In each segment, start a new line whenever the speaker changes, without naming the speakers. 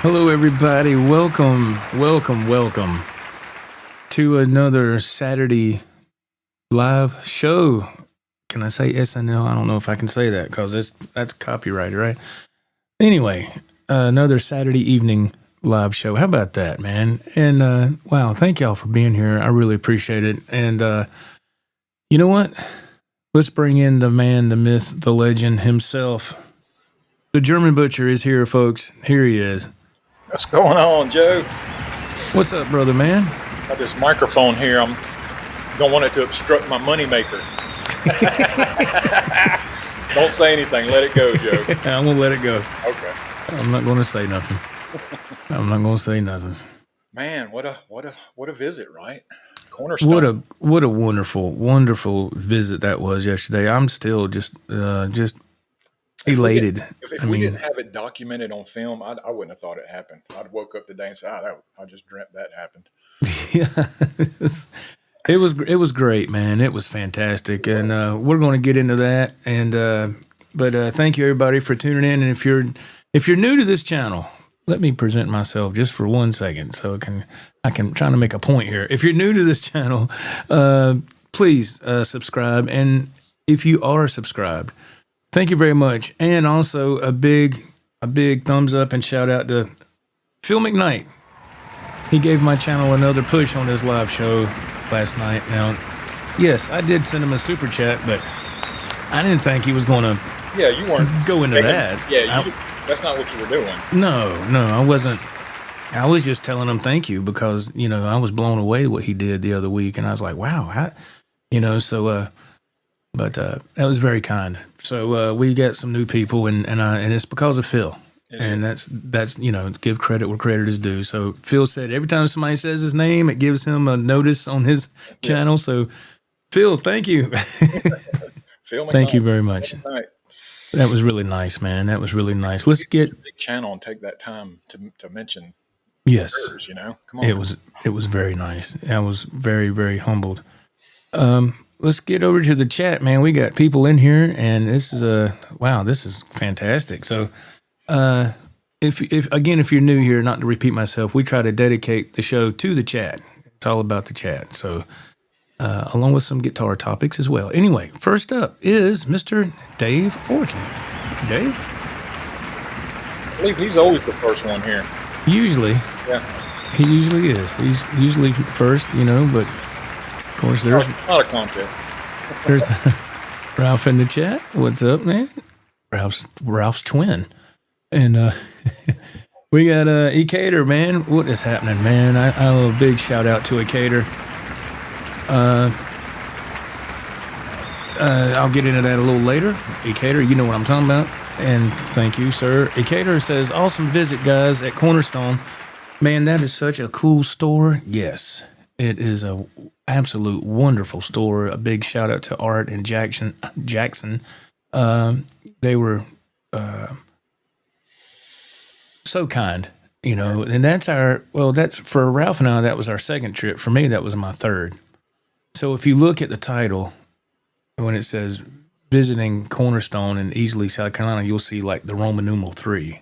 Hello, everybody. Welcome to another Saturday live show. Can I say SNL? I don't know if I can say that because that's copyrighted, right? Anyway, another Saturday evening live show. How about that, man? And wow, thank y'all for being here. I really appreciate it. And you know what? Let's bring in the man, the myth, the legend himself. The German Butcher is here, folks. Here he is.
What's going on, Joe?
What's up, brother, man?
Got this microphone here. I don't want it to obstruct my moneymaker. Don't say anything. Let it go, Joe.
I'm gonna let it go.
Okay.
I'm not gonna say nothing.
Man, what a visit, right? Cornerstone.
What a wonderful visit that was yesterday. I'm still just elated.
If we didn't have it documented on film, I wouldn't have thought it happened. I'd woke up today and said, I just dreamt that happened.
Yeah, it was great, man. It was fantastic, and we're going to get into that. And but thank you everybody for tuning in. And if you're new to this channel, let me present myself just for 1 second, so I can try to make a point here. If you're new to this channel, please subscribe, and if you are subscribed, thank you very much. And also a big thumbs up and shout out to Phil McKnight. He gave my channel another push on his live show last night. Now, yes, I did send him a super chat, but I didn't think he was going to
you weren't
go into that.
Yeah, that's not what you were doing.
No, I wasn't. I was just telling him thank you because, I was blown away what he did the other week. And I was like, wow, but that was very kind. So we got some new people, and it's because of Phil. And that's give credit where credit is due. So Phil said every time somebody says his name, it gives him a notice on his channel. So Phil, thank you.
Phil,
thank you very much. That was really nice, man. That was really nice. Let's get
a big channel and take that time to mention.
Yes,
hers, come on.
It was very nice. I was very, very humbled. Let's get over to the chat, man. We got people in here, and this is this is fantastic. So, if you're new here, not to repeat myself, we try to dedicate the show to the chat. It's all about the chat. So, along with some guitar topics as well. Anyway, first up is Mr. Dave Orkin. Dave?
I believe he's always the first one here.
Usually.
Yeah.
He usually is. He's usually first, but of course there's
not a contest.
There's Ralph in the chat. What's up, man? Ralph's twin. And we got Ecater, man. What is happening, man? I have a big shout out to Ecater. I'll get into that a little later. Ecater, you know what I'm talking about. And thank you, sir. Ecater says, awesome visit, guys, at Cornerstone. Man, that is such a cool store. Yes, it is a absolute wonderful store. A big shout out to Art and Jackson. They were so kind, and that's for Ralph and I, that was our second trip. For me, that was my third. So if you look at the title, when it says visiting Cornerstone in Easley, South Carolina, you'll see like the Roman numeral 3.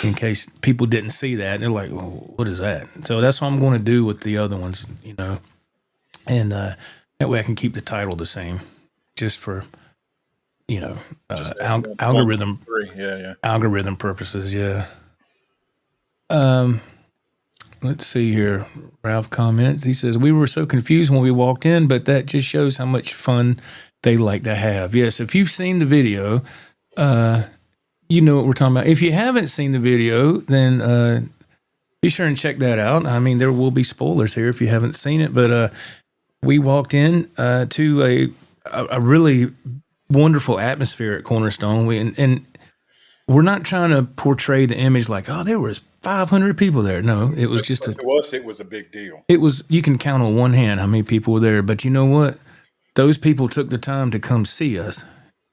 In case people didn't see that, they're like, well, what is that? So that's what I'm going to do with the other ones, and that way I can keep the title the same, just for algorithm algorithm purposes. Yeah. Let's see here. Ralph comments. He says, we were so confused when we walked in, but that just shows how much fun they like to have. Yes, if you've seen the video, you know what we're talking about. If you haven't seen the video, then be sure and check that out. I mean, there will be spoilers here if you haven't seen it, but we walked in to a really wonderful atmosphere at Cornerstone. And we're not trying to portray the image like, oh, there was 500 people there. No, it was just
to us, it was a big deal.
It was, you can count on one hand how many people were there. But you know what? Those people took the time to come see us,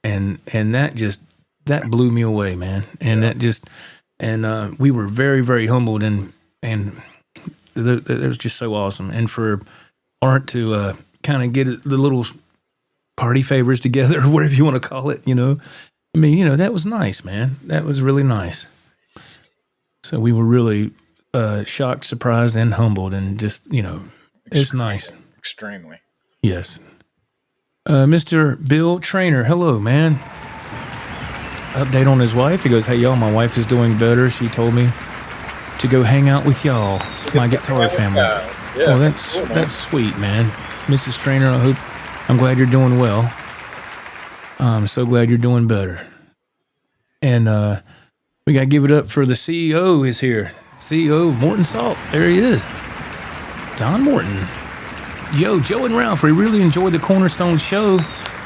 and that blew me away, man. And we were very, very humbled, and it was just so awesome. And for Art to kind of get the little party favors together, or whatever you want to call it, I mean, that was nice, man. That was really nice. So we were really shocked, surprised, and humbled, and just, it's nice.
Extremely.
Yes. Mr. Bill Trainer, hello, man. Update on his wife. He goes, hey, y'all, my wife is doing better. She told me to go hang out with y'all, my guitar family.
Yeah,
that's sweet, man. Mrs. Trainer, I'm glad you're doing well. I'm so glad you're doing better. And we got to give it up for the CEO is here. CEO Morton Salt. There he is. Don Morton. Yo, Joe and Ralph, we really enjoyed the Cornerstone show.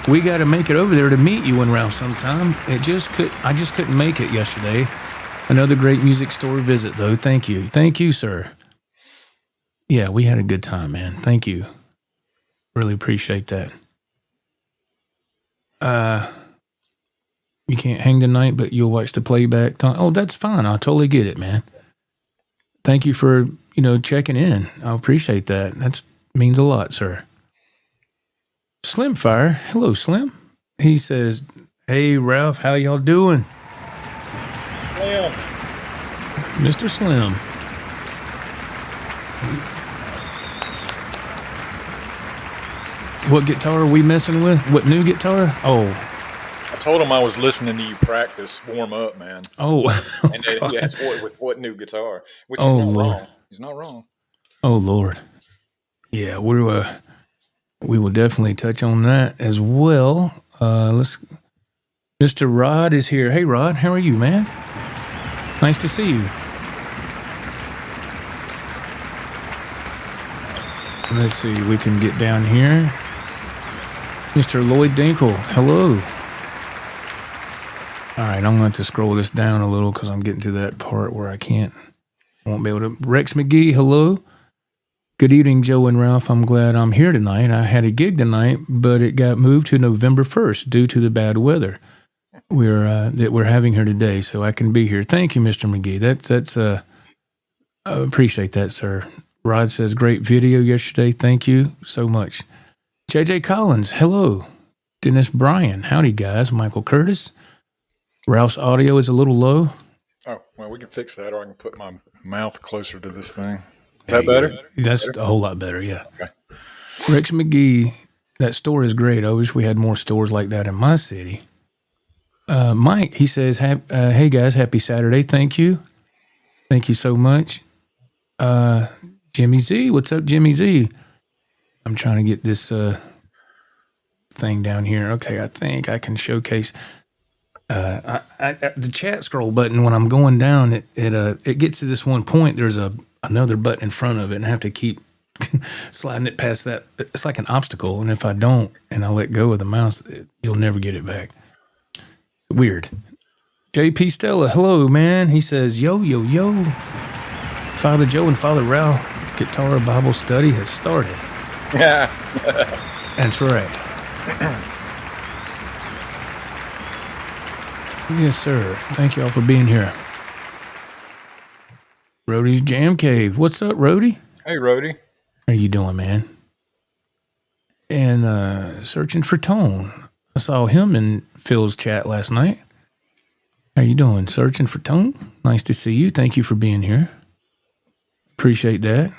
We got to make it over there to meet you and Ralph sometime. I just couldn't make it yesterday. Another great music store visit, though. Thank you. Thank you, sir. Yeah, we had a good time, man. Thank you. Really appreciate that. You can't hang tonight, but you'll watch the playback. Oh, that's fine. I totally get it, man. Thank you for, checking in. I appreciate that. That means a lot, sir. Slim Fire. Hello, Slim. He says, hey, Ralph, how y'all doing?
Slim.
Mr. Slim. What guitar are we messing with? What new guitar? Oh.
I told him I was listening to you practice, warm up, man.
Oh.
And then he asked with what new guitar, which is not wrong. He's not wrong.
Oh, Lord. Yeah, we will definitely touch on that as well. Mr. Rod is here. Hey, Rod, how are you, man? Nice to see you. Let's see, we can get down here. Mr. Lloyd Dinkle, hello. All right, I'm going to scroll this down a little because I'm getting to that part where I won't be able to. Rex McGee, hello. Good evening, Joe and Ralph. I'm glad I'm here tonight. I had a gig tonight, but it got moved to November 1st due to the bad weather that we're having here today, so I can be here. Thank you, Mr. McGee. That's I appreciate that, sir. Rod says, great video yesterday. Thank you so much. JJ Collins, hello. Dennis Bryan, howdy, guys. Michael Curtis. Ralph's audio is a little low.
Oh, well, we can fix that, or I can put my mouth closer to this thing. Is that better?
That's a whole lot better, yeah. Okay. Rex McGee, that store is great. I wish we had more stores like that in my city. Mike, he says, hey, guys, happy Saturday. Thank you. Thank you so much. Jimmy Z, what's up, Jimmy Z? I'm trying to get this thing down here. Okay, I think I can showcase. The chat scroll button, when I'm going down, it gets to this one point. There's another button in front of it, and I have to keep sliding it past that. It's like an obstacle, and if I don't, and I let go of the mouse, you'll never get it back. Weird. JP Stella, hello, man. He says, yo, yo, yo. Father Joe and Father Ralph guitar Bible study has started.
Yeah.
That's right. Yes, sir. Thank you all for being here. Rhodey's Jam Cave. What's up, Rhodey?
Hey, Rhodey.
How you doing, man? And searching for Tone. I saw him in Phil's chat last night. How you doing? Searching for Tone? Nice to see you. Thank you for being here. Appreciate that.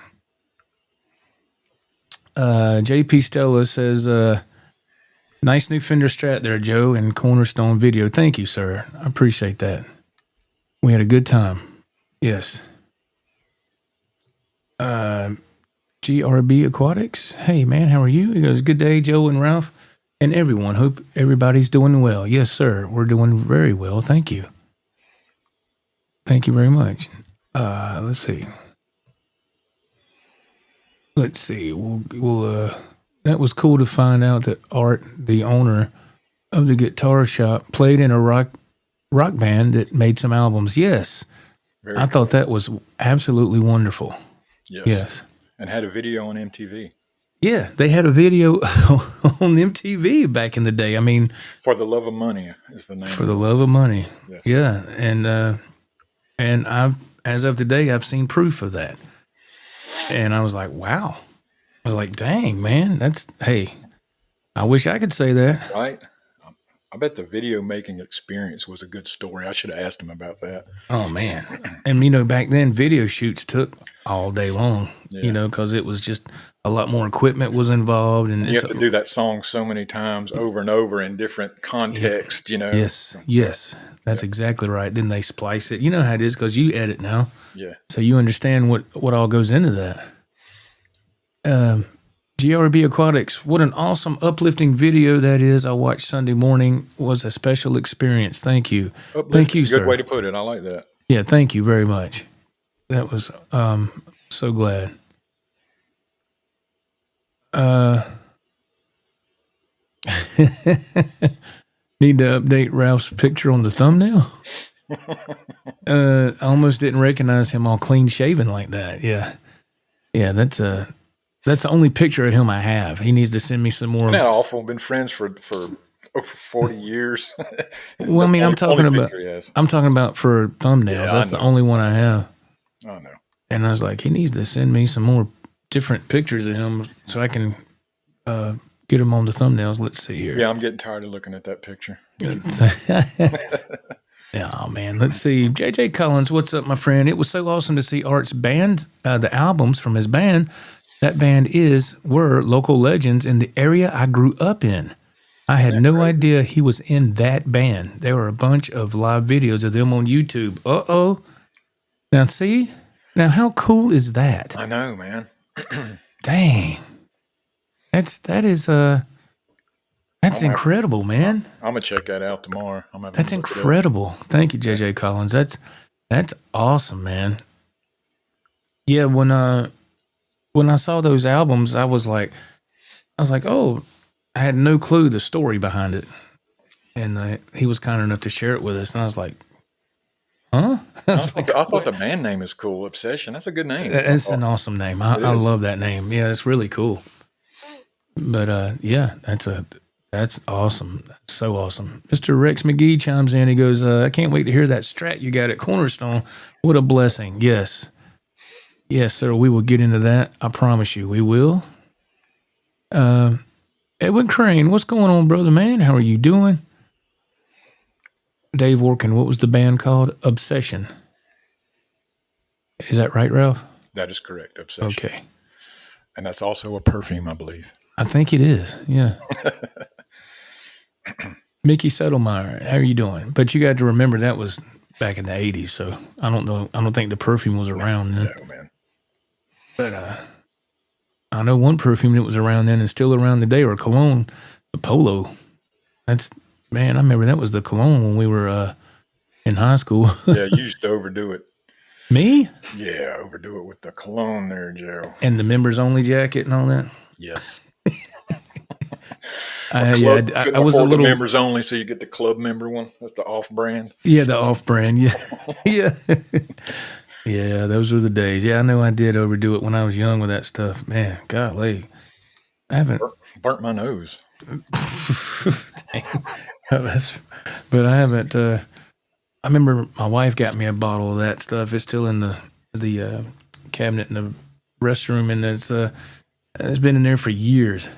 JP Stella says, nice new Fender Strat there, Joe, and Cornerstone video. Thank you, sir. I appreciate that. We had a good time. Yes. GRB Aquatics. Hey, man, how are you? He goes, good day, Joe and Ralph, and everyone. Hope everybody's doing well. Yes, sir. We're doing very well. Thank you. Thank you very much. Let's see. We'll that was cool to find out that Art, the owner of the guitar shop, played in a rock band that made some albums. Yes. I thought that was absolutely wonderful. Yes.
And had a video on MTV.
Yeah, they had a video on MTV back in the day. I mean,
For the Love of Money is the name.
For the Love of Money.
Yes.
Yeah, and I've, as of today, I've seen proof of that. And I was like, wow. I was like, dang, man, hey, I wish I could say that.
Right. I bet the video making experience was a good story. I should have asked him about that.
Oh man. And back then video shoots took all day long,
Yeah.
because it was just a lot more equipment was involved, and
You have to do that song so many times over and over in different contexts,
Yes. That's exactly right. Then they splice it. You know how it is because you edit now.
Yeah.
So you understand what all goes into that. GRB Aquatics, what an awesome, uplifting video that is. I watched Sunday morning. Was a special experience. Thank you. Thank you, sir.
Good way to put it. I like that.
Yeah, thank you very much. That was so glad. Need to update Ralph's picture on the thumbnail. I almost didn't recognize him all clean shaven like that. Yeah, that's the only picture of him I have. He needs to send me some more.
Isn't that awful? Been friends for over 40 years.
Well, I mean, I'm talking about for thumbnails.
Yeah,
That's the only one I have.
I know.
And I was like, he needs to send me some more different pictures of him so I can get him on the thumbnails. Let's see here.
Yeah, I'm getting tired of looking at that picture.
Oh, man. Let's see. JJ Collins, what's up, my friend? It was so awesome to see Art's band, the albums from his band. That band were local legends in the area I grew up in. I had no idea he was in that band. There were a bunch of live videos of them on YouTube. Uh-oh. Now, see? Now, how cool is that?
I know, man.
Dang. That's incredible, man.
I'm gonna check that out tomorrow.
That's incredible. Thank you, JJ Collins. That's awesome, man. Yeah, when I saw those albums, I was like, oh, I had no clue the story behind it, and he was kind enough to share it with us, and I was like, huh?
I thought the band name is cool. Obsession. That's a good name.
It's an awesome name. I love that name. Yeah, it's really cool. But yeah, that's awesome. That's so awesome. Mr. Rex McGee chimes in. He goes, I can't wait to hear that Strat you got at Cornerstone. What a blessing. Yes. Yes, sir. We will get into that. I promise you, we will. Edwin Crane, what's going on, brother, man? How are you doing? Dave Orkin, what was the band called? Obsession. Is that right, Ralph?
That is correct. Obsession.
Okay.
And that's also a perfume, I believe.
I think it is. Yeah. Mickey Settlemeyer, how are you doing? But you got to remember that was back in the 80s, so I don't know. I don't think the perfume was around then.
No, man.
But I know one perfume that was around then and still around today, or cologne, the Polo. Man, I remember that was the cologne when we were in high school.
Yeah, you used to overdo it.
Me?
Yeah, overdo it with the cologne there, Joe.
And the members only jacket and all that?
Yes.
I was a little
members only, so you get the club member one. That's the off brand.
Yeah, the off brand. Yeah, yeah, yeah. Those were the days. Yeah, I know I did overdo it when I was young with that stuff. Man, golly, I haven't
burnt my nose.
But I haven't. I remember my wife got me a bottle of that stuff. It's still in the cabinet in the restroom, and it's been in there for years.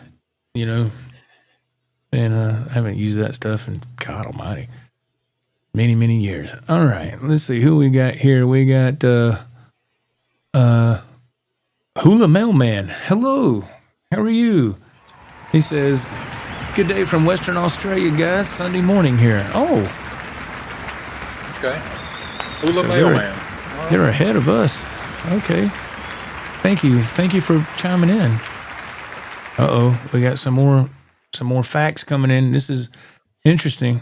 And I haven't used that stuff in, God almighty, many, many years. All right, let's see who we got here. We got Hula Mailman. Hello, how are you? He says, good day from Western Australia, guys. Sunday morning here. Oh.
Okay. Hula Mailman.
They're ahead of us. Okay. Thank you. Thank you for chiming in. Uh-oh, we got some more facts coming in. This is interesting.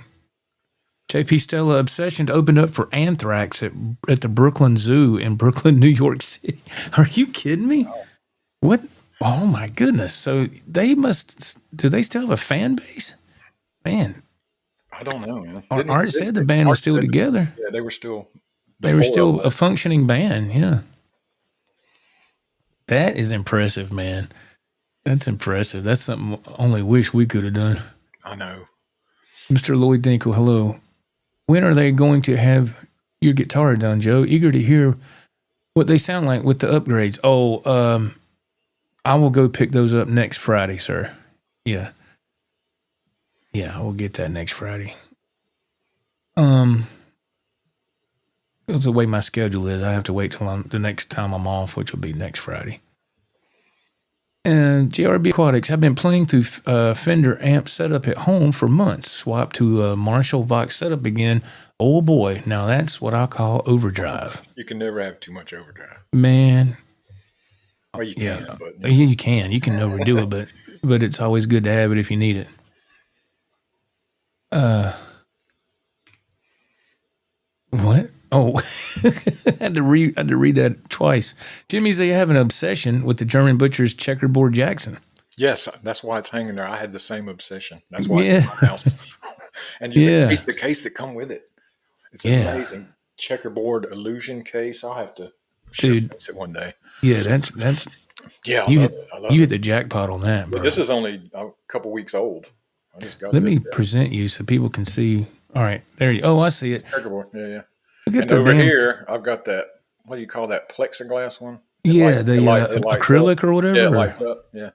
JP Stella Obsession opened up for Anthrax at the Brooklyn Zoo in Brooklyn, New York City. Are you kidding me? What? Oh my goodness. So do they still have a fan base? Man.
I don't know, man.
Art said the band was still together.
Yeah, they were still
a functioning band, yeah. That is impressive, man. That's impressive. That's something I only wish we could have done.
I know.
Mr. Lloyd Dinkle, hello. When are they going to have your guitar done, Joe? Eager to hear what they sound like with the upgrades. Oh, I will go pick those up next Friday, sir. Yeah. Yeah, we'll get that next Friday. That's the way my schedule is. I have to wait till the next time I'm off, which will be next Friday. And JRB Aquatics, I've been playing through Fender amp setup at home for months. Swapped to Marshall Vox setup again. Oh boy, now that's what I call overdrive.
You can never have too much overdrive.
Man.
Well, you can, but
yeah, you can. You can overdo it, but it's always good to have it if you need it. What? Oh, I had to read that twice. Jimmy said you have an obsession with the German Butcher's checkerboard Jackson.
Yes, that's why it's hanging there. I had the same obsession. That's why it's in my house. And the case that come with it. It's amazing. Checkerboard illusion case. I'll have to showcase it one day.
Yeah, that's
yeah.
You hit the jackpot on that, bro.
But this is only a couple weeks old. I just got.
Let me present you so people can see. All right, there you. Oh, I see it.
Checkerboard. Yeah. And over here, I've got that. What do you call that? Plexiglass one.
The acrylic or whatever.
Yeah, it lights up. Yeah.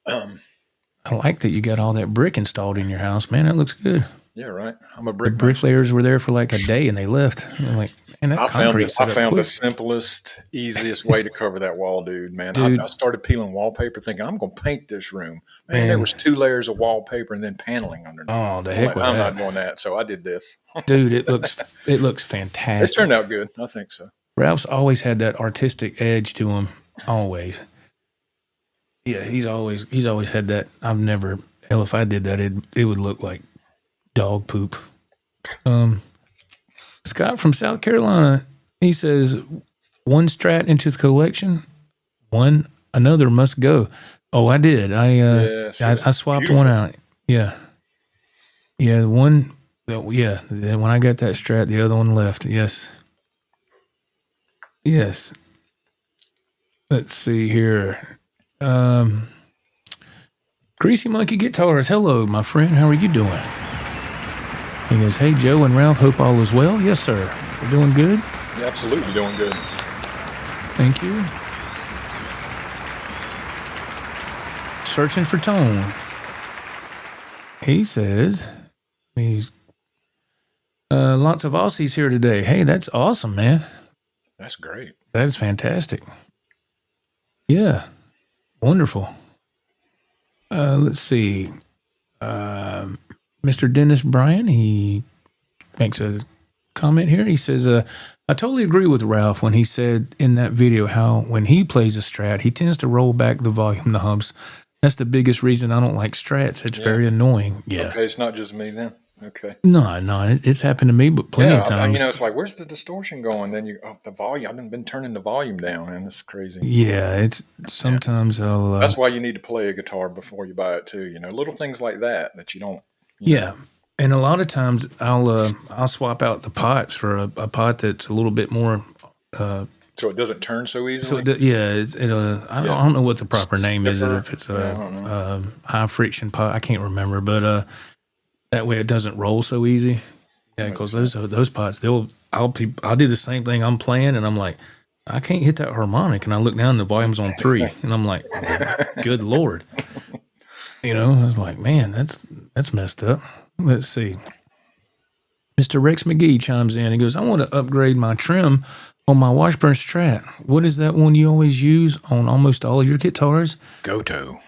I like that you got all that brick installed in your house, man. That looks good.
Yeah, right. I'm a brick.
The bricklayers were there for like a day and they left. I'm like, man, that concrete set up
I found
quick.
the simplest, easiest way to cover that wall, dude. Man, I started peeling wallpaper, thinking I'm going to paint this room. Man, there was 2 layers of wallpaper and then paneling underneath.
Oh, the heck with
I'm
that.
not doing that, so I did this.
Dude, it looks fantastic.
It turned out good. I think so.
Ralph's always had that artistic edge to him. Always. Yeah, he's always had that. I've never. Hell, if I did that, it would look like dog poop. Scott from South Carolina, he says, one Strat into the collection, another must go. Oh, I did. I swapped beautiful. One out. Yeah. Yeah, one. Yeah, then when I got that Strat, the other one left. Yes. Yes. Let's see here. Greasy Monkey Guitars. Hello, my friend. How are you doing? He goes, hey, Joe and Ralph, hope all is well. Yes, sir. We're doing good?
Yeah, absolutely doing good.
Thank you. Searching for tone. He says, lots of Aussies here today. Hey, that's awesome, man.
That's great.
That is fantastic. Yeah. Wonderful. Let's see. Mr. Dennis Bryan, he makes a comment here. He says, I totally agree with Ralph when he said in that video how when he plays a Strat, he tends to roll back the volume knobs. That's the biggest reason I don't like Strats. It's very annoying. Yeah.
Okay, it's not just me then. Okay.
No, it's happened to me, but plenty of times.
It's like, where's the distortion going? Then the volume. I've been turning the volume down, and it's crazy.
Yeah, it's sometimes I'll.
That's why you need to play a guitar before you buy it too. Little things like that you don't.
Yeah, and a lot of times I'll swap out the pots for a pot that's a little bit more.
So it doesn't turn so easily.
I don't know what the proper name is. If it's a high friction pot, I can't remember, but that way it doesn't roll so easy. Yeah, because those pots, I'll do the same thing. I'm playing and I'm like, I can't hit that harmonic, and I look down and the volume's on 3, and I'm like, good Lord. I was like, man, that's messed up. Let's see. Mr. Rex McGee chimes in. He goes, I want to upgrade my trim on my Washburn Strat. What is that one you always use on almost all of your guitars?
Goto.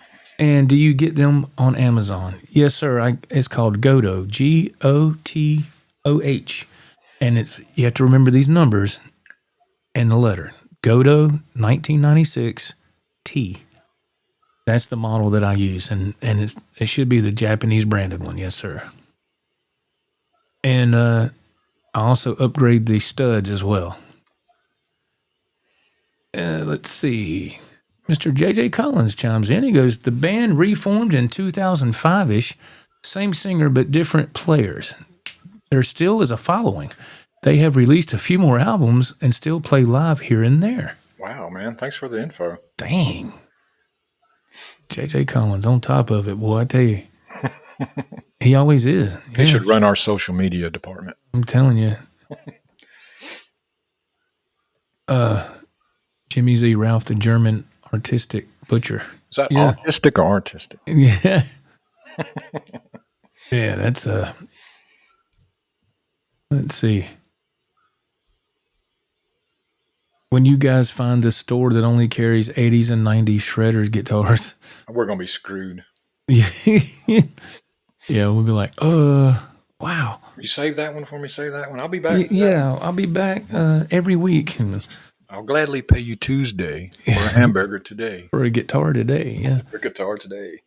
And do you get them on Amazon? Yes, sir. It's called Goto, Gotoh. And you have to remember these numbers and the letter. Goto 1996 T. That's the model that I use, and it should be the Japanese branded one. Yes, sir. And I also upgrade the studs as well. Let's see. Mr. J.J. Collins chimes in. He goes, the band reformed in 2005-ish, same singer but different players. There still is a following. They have released a few more albums and still play live here and there.
Wow, man. Thanks for the info.
Dang. J.J. Collins on top of it, boy, I tell you. He always is.
He should run our social media department.
I'm telling you. Jimmy Z. Ralph, the German artistic butcher.
Is that artistic or artistic?
Yeah. Yeah, that's let's see. When you guys find this store that only carries 80s and 90s shredders guitars,
we're gonna be screwed.
Yeah, we'll be like, wow.
You save that one for me. Save that one. I'll be back.
Yeah, I'll be back every week.
I'll gladly pay you Tuesday for a hamburger today.
For a guitar today, yeah.
For a guitar today.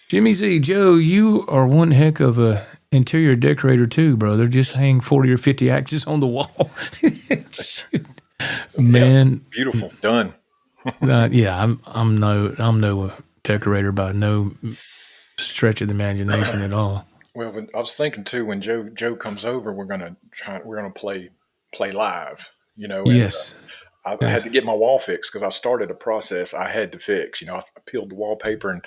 Jimmy Z, Joe, you are one heck of a interior decorator too, brother. Just hang 40 or 50 axes on the wall. Shoot. Man,
yeah, beautiful, done.
Yeah, I'm no decorator by no stretch of the imagination at all.
Well, I was thinking too, when Joe comes over, we're gonna play live. You know. And,
yes.
I had to get my wall fixed because I started a process I had to fix. You know, I peeled the wallpaper and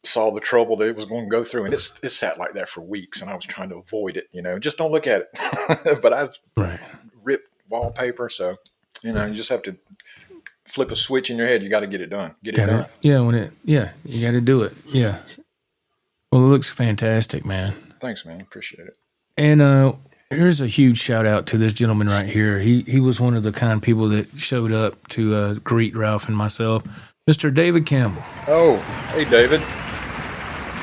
saw the trouble that it was going to go through, and it sat like that for weeks, and I was trying to avoid it. You know, just don't look at it. But I've ripped wallpaper, so you know, you just have to flip a switch in your head. You got to get it done. Get it done.
Yeah, you got to do it. Yeah. Well, it looks fantastic, man.
Thanks, man. Appreciate it.
And here's a huge shout out to this gentleman right here. He was one of the kind people that showed up to greet Ralph and myself, Mr. David Campbell.
Oh, hey, David.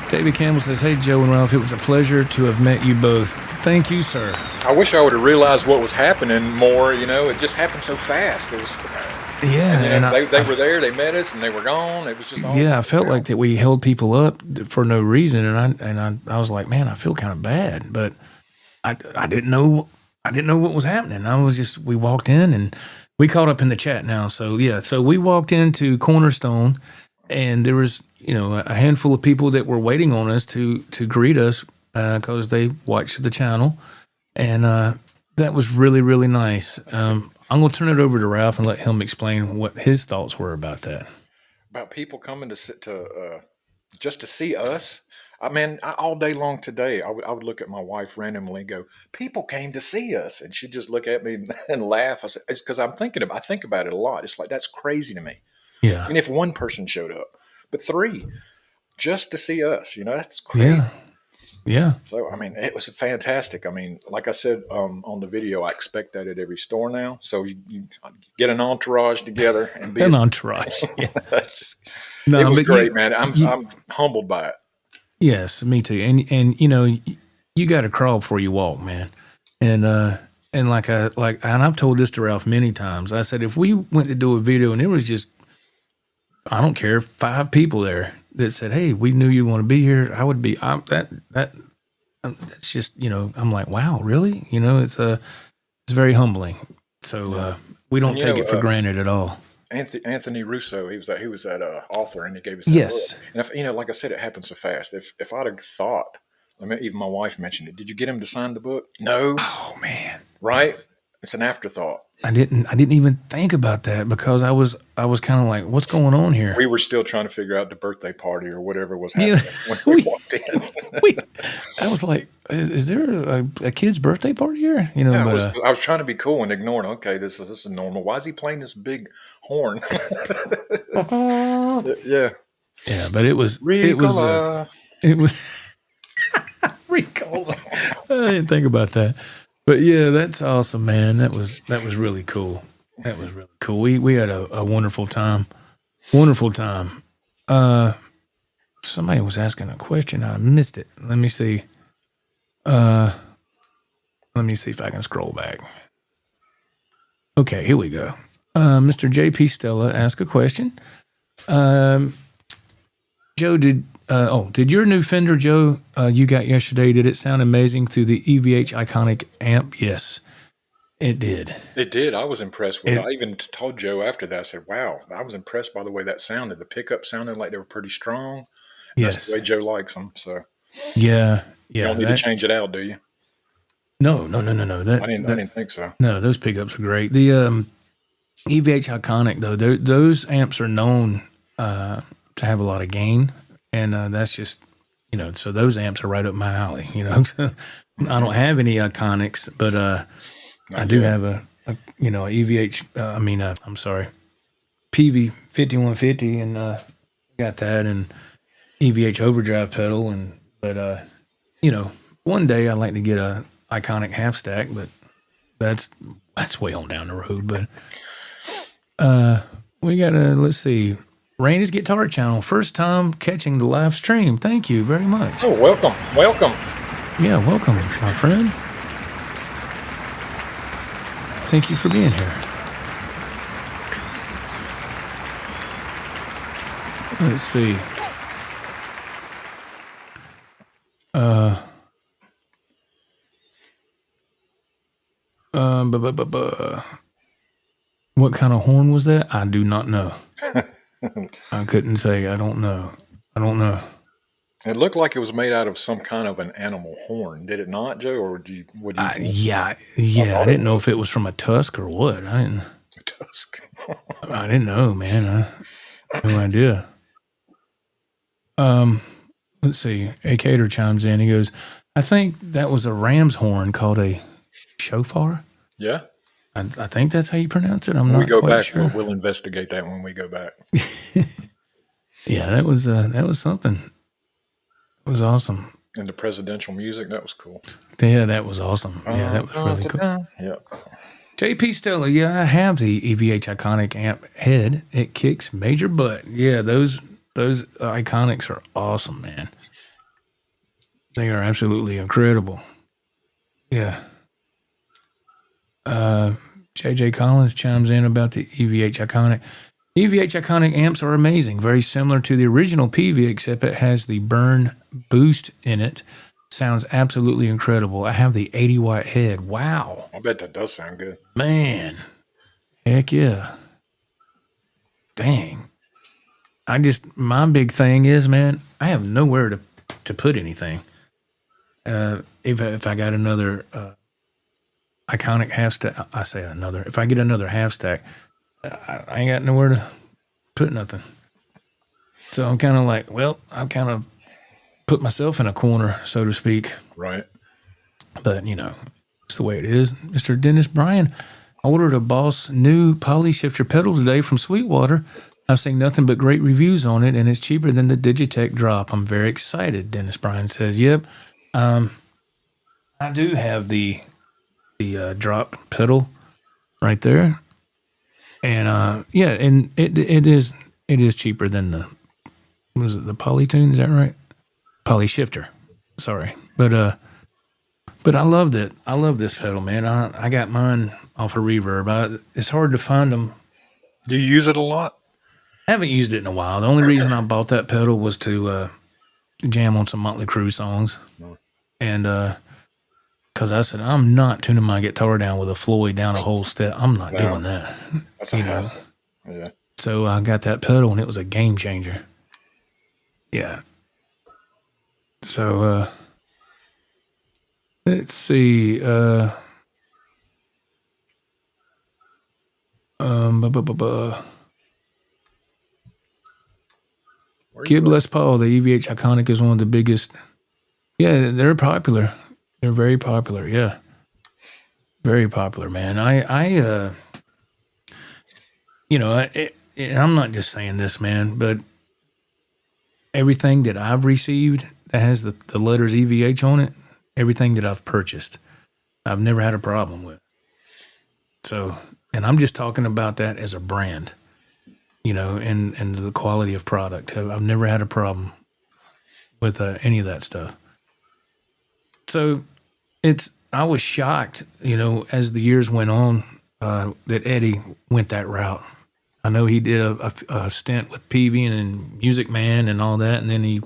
David Campbell says, "Hey, Joe and Ralph, it was a pleasure to have met you both. Thank you, sir."
I wish I would have realized what was happening more. You know, it just happened so fast. It was.
Yeah,
and they were there. They met us, and they were gone. It was just all.
Yeah, I felt like that we held people up for no reason, and I was like, man, I feel kind of bad, but I didn't know what was happening. We walked in and we caught up in the chat now. So yeah, so we walked into Cornerstone, and there was a handful of people that were waiting on us to greet us because they watched the channel, and that was really, really nice. I'm going to turn it over to Ralph and let him explain what his thoughts were about that.
About people coming to just to see us. I mean, all day long today, I would look at my wife randomly and go, "People came to see us," and she'd just look at me and laugh. I said, "It's because I think about it a lot. It's like that's crazy to me.
Yeah.
I mean, if one person showed up, but 3 just to see us, that's crazy."
Yeah.
So, I mean, it was fantastic. I mean, like I said on the video, I expect that at every store now. So you get an entourage together and be
an entourage. Yeah.
It was great, man. I'm humbled by it.
Yes, me too. And you got to crawl before you walk, man. And I've told this to Ralph many times. I said, if we went to do a video and there was just, I don't care, 5 people there that said, "Hey, we knew you want to be here," I would be that's just I'm like, wow, really? It's very humbling. So we don't take it for granted at all.
Anthony Russo, he was that author, and he gave us that book. And if, like I said, it happened so fast. If I'd have thought, even my wife mentioned it. Did you get him to sign the book? No.
Oh man,
right? It's an afterthought.
I didn't even think about that because I was kind of like, what's going on here?
We were still trying to figure out the birthday party or whatever was happening when we walked in.
I was like, is there a kid's birthday party here?
I was trying to be cool and ignoring. Okay, this is normal. Why is he playing this big horn? Yeah.
Yeah, but it was
Ricola.
It was Ricola. I didn't think about that. But yeah, that's awesome, man. That was really cool. That was really cool. We had a wonderful time. Wonderful time. Somebody was asking a question. I missed it. Let me see. Let me see if I can scroll back. Okay, here we go. Mr. JP Stella asked a question. Joe, did your new Fender, Joe, you got yesterday, did it sound amazing through the EVH Iconic amp? Yes, it did.
It did. I was impressed with it. I even told Joe after that, I said, wow, I was impressed by the way that sounded. The pickup sounded like they were pretty strong.
Yes.
That's the way Joe likes them. So
yeah.
You don't need to change it out, do you?
No.
I didn't think so.
No, those pickups are great. The EVH Iconic, though, those amps are known to have a lot of gain. And that's just, so those amps are right up my alley, I don't have any Iconics, but I do have a EVH, I'm sorry, Peavey 5150, and got that, and EVH overdrive pedal, but one day I'd like to get a iconic half stack, but that's way on down the road. But we got let's see, Rainey's Guitar Channel, first time catching the live stream. Thank you very much.
Oh, welcome.
Yeah, welcome, my friend. Thank you for being here. Let's see. What kind of horn was that? I do not know. I couldn't say. I don't know.
It looked like it was made out of some kind of an animal horn. Did it not, Joe? Or would you think?
Yeah. I didn't know if it was from a tusk or what. I didn't.
A tusk.
I didn't know, man. No idea. Let's see. A Cater chimes in. He goes, I think that was a ram's horn called a shofar.
Yeah.
I think that's how you pronounce it. I'm not quite sure.
We'll investigate that when we go back.
Yeah, that was something. It was awesome.
And the presidential music, that was cool.
Yeah, that was awesome. Yeah, that was really cool.
Yeah.
JP Stella, yeah, I have the EVH Iconic amp head. It kicks major butt. Yeah, those Iconics are awesome, man. They are absolutely incredible. Yeah. JJ Collins chimes in about the EVH Iconic. EVH Iconic amps are amazing, very similar to the original Peavey, except it has the burn boost in it. Sounds absolutely incredible. I have the 80-watt head. Wow.
I bet that does sound good.
Man. Heck yeah. Dang. My big thing is, man, I have nowhere to put anything. If I got another Iconic half stack, I say another. If I get another half stack, I ain't got nowhere to put nothing. So I'm kind of like, well, I've kind of put myself in a corner, so to speak.
Right.
But, it's the way it is. Mr. Dennis Bryan, I ordered a Boss new poly shifter pedal today from Sweetwater. I've seen nothing but great reviews on it, and it's cheaper than the Digitech drop. I'm very excited, Dennis Bryan says. Yep. I do have the drop pedal right there. And and it is cheaper than the Polytune, is that right? Poly shifter. Sorry. But I loved it. I love this pedal, man. I got mine off of Reverb. It's hard to find them.
Do you use it a lot?
I haven't used it in a while. The only reason I bought that pedal was to jam on some Motley Crue songs. And because I said, I'm not tuning my guitar down with a Floyd down a whole step. I'm not doing that.
That's a hassle. Yeah.
So I got that pedal, and it was a game changer. Yeah. So let's see. Gib Les Paul, the EVH Iconic is one of the biggest. Yeah, they're popular. They're very popular. Yeah, very popular, man. I'm not just saying this, man, but everything that I've received that has the letters EVH on it, everything that I've purchased, I've never had a problem with. So, and I'm just talking about that as a brand, and the quality of product. I've never had a problem with any of that stuff. So I was shocked, as the years went on, that Eddie went that route. I know he did a stint with Peavey and Music Man and all that, and then he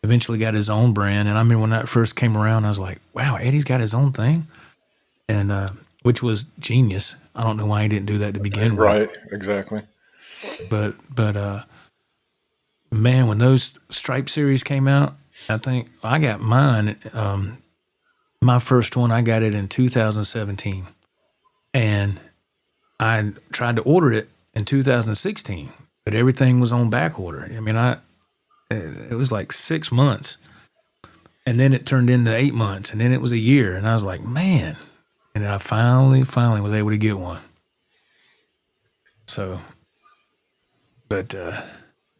eventually got his own brand. And I remember when that first came around, I was like, wow, Eddie's got his own thing, and which was genius. I don't know why he didn't do that to begin with.
Right, exactly.
But man, when those Stripe series came out, I think I got mine. My first one, I got it in 2017, and I tried to order it in 2016, but everything was on back order. I mean, it was like 6 months, and then it turned into 8 months, and then it was a year, and I was like, man. And I finally was able to get one. So, but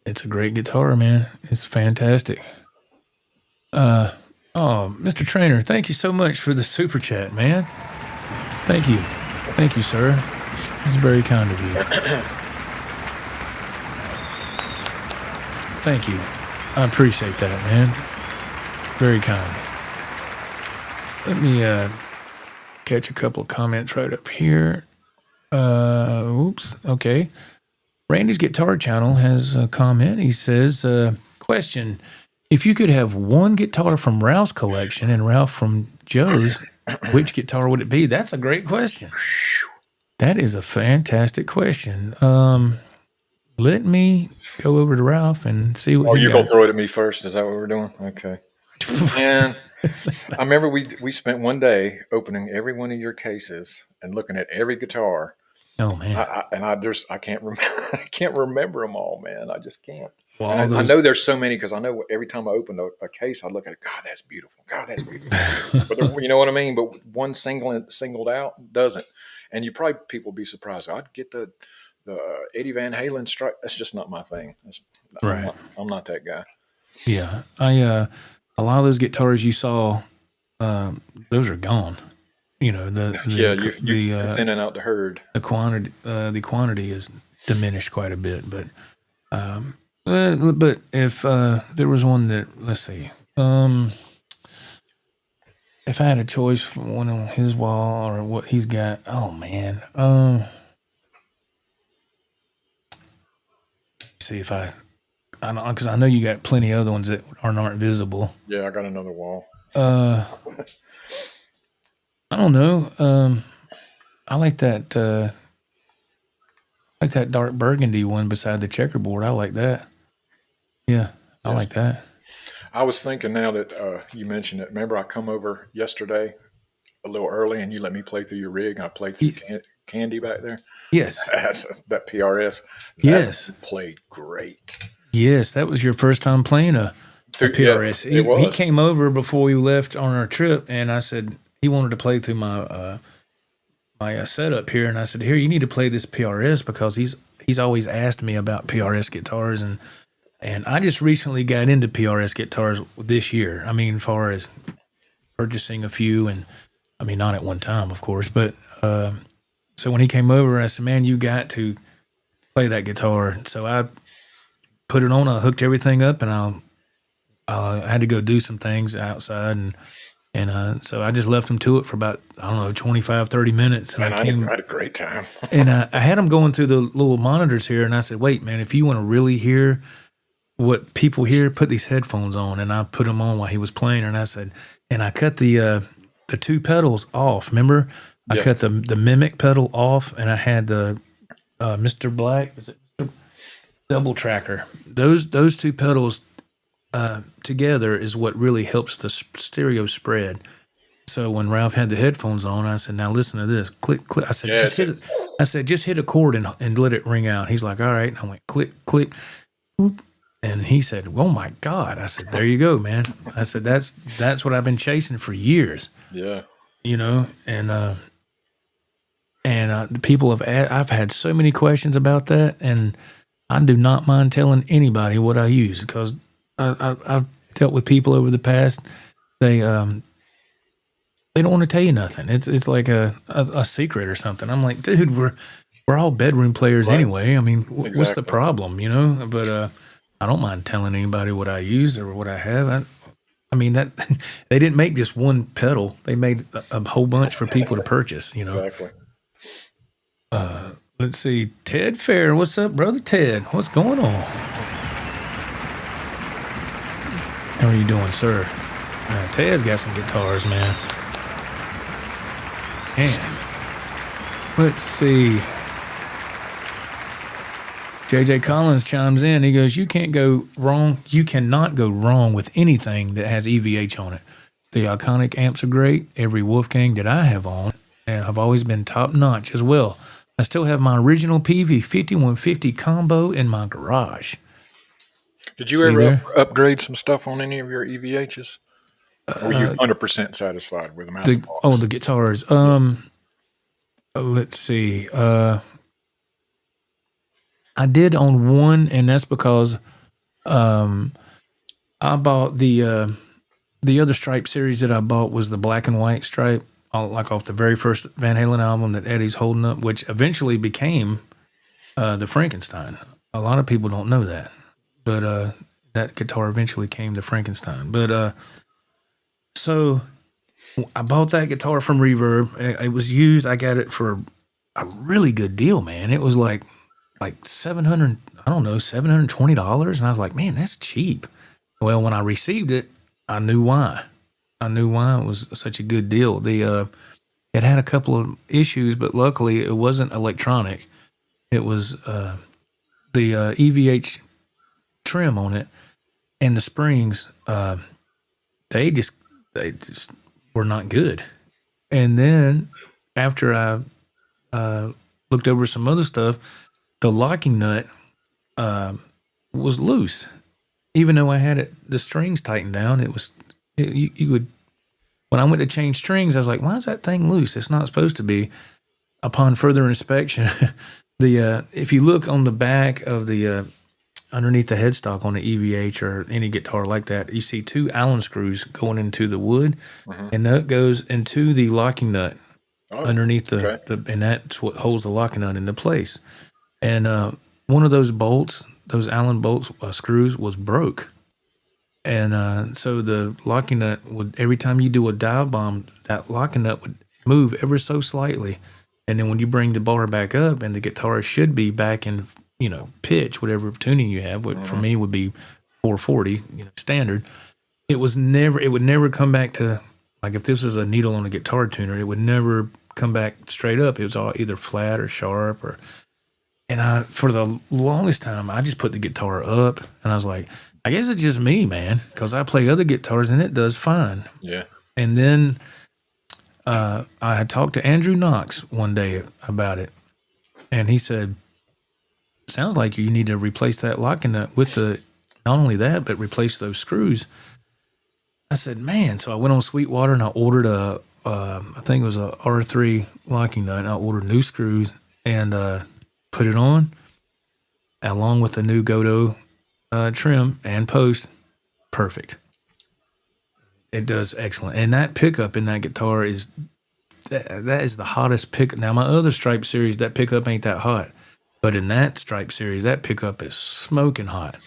it's a great guitar, man. It's fantastic. Oh, Mr. Trainer, thank you so much for the super chat, man. Thank you. Thank you, sir. It's very kind of you. Thank you. I appreciate that, man. Very kind. Let me catch a couple of comments right up here. Oops. Okay. Randy's Guitar Channel has a comment. He says, question, if you could have one guitar from Ralph's collection and Ralph from Joe's, which guitar would it be? That's a great question. That is a fantastic question. Let me go over to Ralph and see what
you're going to throw it at me first? Is that what we're doing? Okay. And I remember we spent one day opening every one of your cases and looking at every guitar.
Oh man!
I can't remember. I can't remember them all, man. I just can't.
Well,
I know there's so many because I know every time I open a case, I look at it. God, that's beautiful. God, that's beautiful. But you know what I mean. But one singled out doesn't. And you probably people be surprised. I'd get the Eddie Van Halen strike. That's just not my thing.
Right.
I'm not that guy.
Yeah, a lot of those guitars you saw, those are gone. You know
you're thinning out the herd.
The quantity is diminished quite a bit, but if there was one that, let's see, if I had a choice for one on his wall or what he's got, oh man, see if I don't, because I know you got plenty of other ones that aren't visible.
Yeah, I got another wall.
I don't know. I like that dark burgundy one beside the checkerboard. I like that. Yeah, I like that.
I was thinking now that you mentioned it. Remember, I come over yesterday a little early, and you let me play through your rig. And I played through Candy back there.
Yes,
that PRS.
Yes,
played great.
Yes, that was your first time playing a PRS.
Yeah,
he came over before we left on our trip, and I said he wanted to play through my my setup here, and I said, "Here, you need to play this PRS because he's always asked me about PRS guitars, and I just recently got into PRS guitars this year. I mean, as far as purchasing a few, and I mean not at one time, of course, but so when he came over, I said, "Man, you got to play that guitar." So I put it on. I hooked everything up, and I had to go do some things outside, and so I just left him to it for about, I don't know, 25, 30 minutes. And
I had a great time.
And I had him going through the little monitors here, and I said, wait, man, if you want to really hear what people hear, put these headphones on. And I put them on while he was playing, and I said, and I cut the two pedals off. Remember? I cut the Mimic pedal off, and I had the Mr. Black, is it double tracker. Those two pedals together is what really helps the stereo spread. So when Ralph had the headphones on, I said, "Now listen to this. Click, click." I said, "Just hit it." I said, "Just hit a chord and let it ring out." He's like, "All right." And I went click, click, whoop. And he said, "Oh my God!" I said, "There you go, man." I said, "That's what I've been chasing for years."
Yeah,
you know, and the people I've had so many questions about that, and I do not mind telling anybody what I use because I've dealt with people over the past. They don't want to tell you nothing. It's like a secret or something. I'm like, dude, we're all bedroom players anyway. I mean, what's the problem, you know? But I don't mind telling anybody what I use or what I have. I mean that they didn't make just one pedal; they made a whole bunch for people to purchase. You know.
Exactly.
Let's see, Ted Fair. What's up, brother Ted? What's going on? How are you doing, sir? Ted's got some guitars, man. And let's see. JJ Collins chimes in. He goes, "You can't go wrong. You cannot go wrong with anything that has EVH on it. The iconic amps are great. Every Wolfgang that I have on have always been top notch as well. I still have my original Peavey 5150 combo in my garage."
Did you ever upgrade some stuff on any of your EVHs? Or were you 100% satisfied with them out of the box?
The guitars. Let's see. I did on one, and that's because I bought the the other Stripe series that I bought was the black and white Stripe, like off the very first Van Halen album that Eddie's holding up, which eventually became the Frankenstein. A lot of people don't know that, but that guitar eventually came the Frankenstein. But so I bought that guitar from Reverb. It was used. I got it for a really good deal, man. It was like $720, and I was like, man, that's cheap. Well, when I received it, I knew why. I knew why it was such a good deal. It had a couple of issues, but luckily it wasn't electronic. It was the EVH trim on it, and the springs. They just were not good. And then after I looked over some other stuff, the locking nut was loose. Even though I had the strings tightened down, you would. When I went to change strings, I was like, "Why is that thing loose? It's not supposed to be." Upon further inspection, if you look on the back of the underneath the headstock on the EVH or any guitar like that, you see 2 Allen screws going into the wood, and that goes into the locking nut underneath and that's what holds the locking nut into place. And one of those bolts, those Allen bolts screws, was broke. And so the locking nut would, every time you do a dive bomb, that locking nut would move ever so slightly. And then when you bring the bar back up, and the guitar should be back in, pitch, whatever tuning you have, what for me would be 440, standard. It would never come back to, like, if this is a needle on a guitar tuner, it would never come back straight up. It was all either flat or sharp and for the longest time, I just put the guitar up, and I was like, I guess it's just me, man, because I play other guitars and it does fine.
Yeah.
And then I had talked to Andrew Knox one day about it, and he said, sounds like you need to replace that locking nut with not only that, but replace those screws. I said, man. So I went on Sweetwater and I ordered I think it was a R3 locking nut, and I ordered new screws and put it on along with the new Godot trim and post. Perfect. It does excellent. And that pickup in that guitar that is the hottest pickup. Now, my other Stripe series, that pickup ain't that hot. But in that Stripe series, that pickup is smoking hot.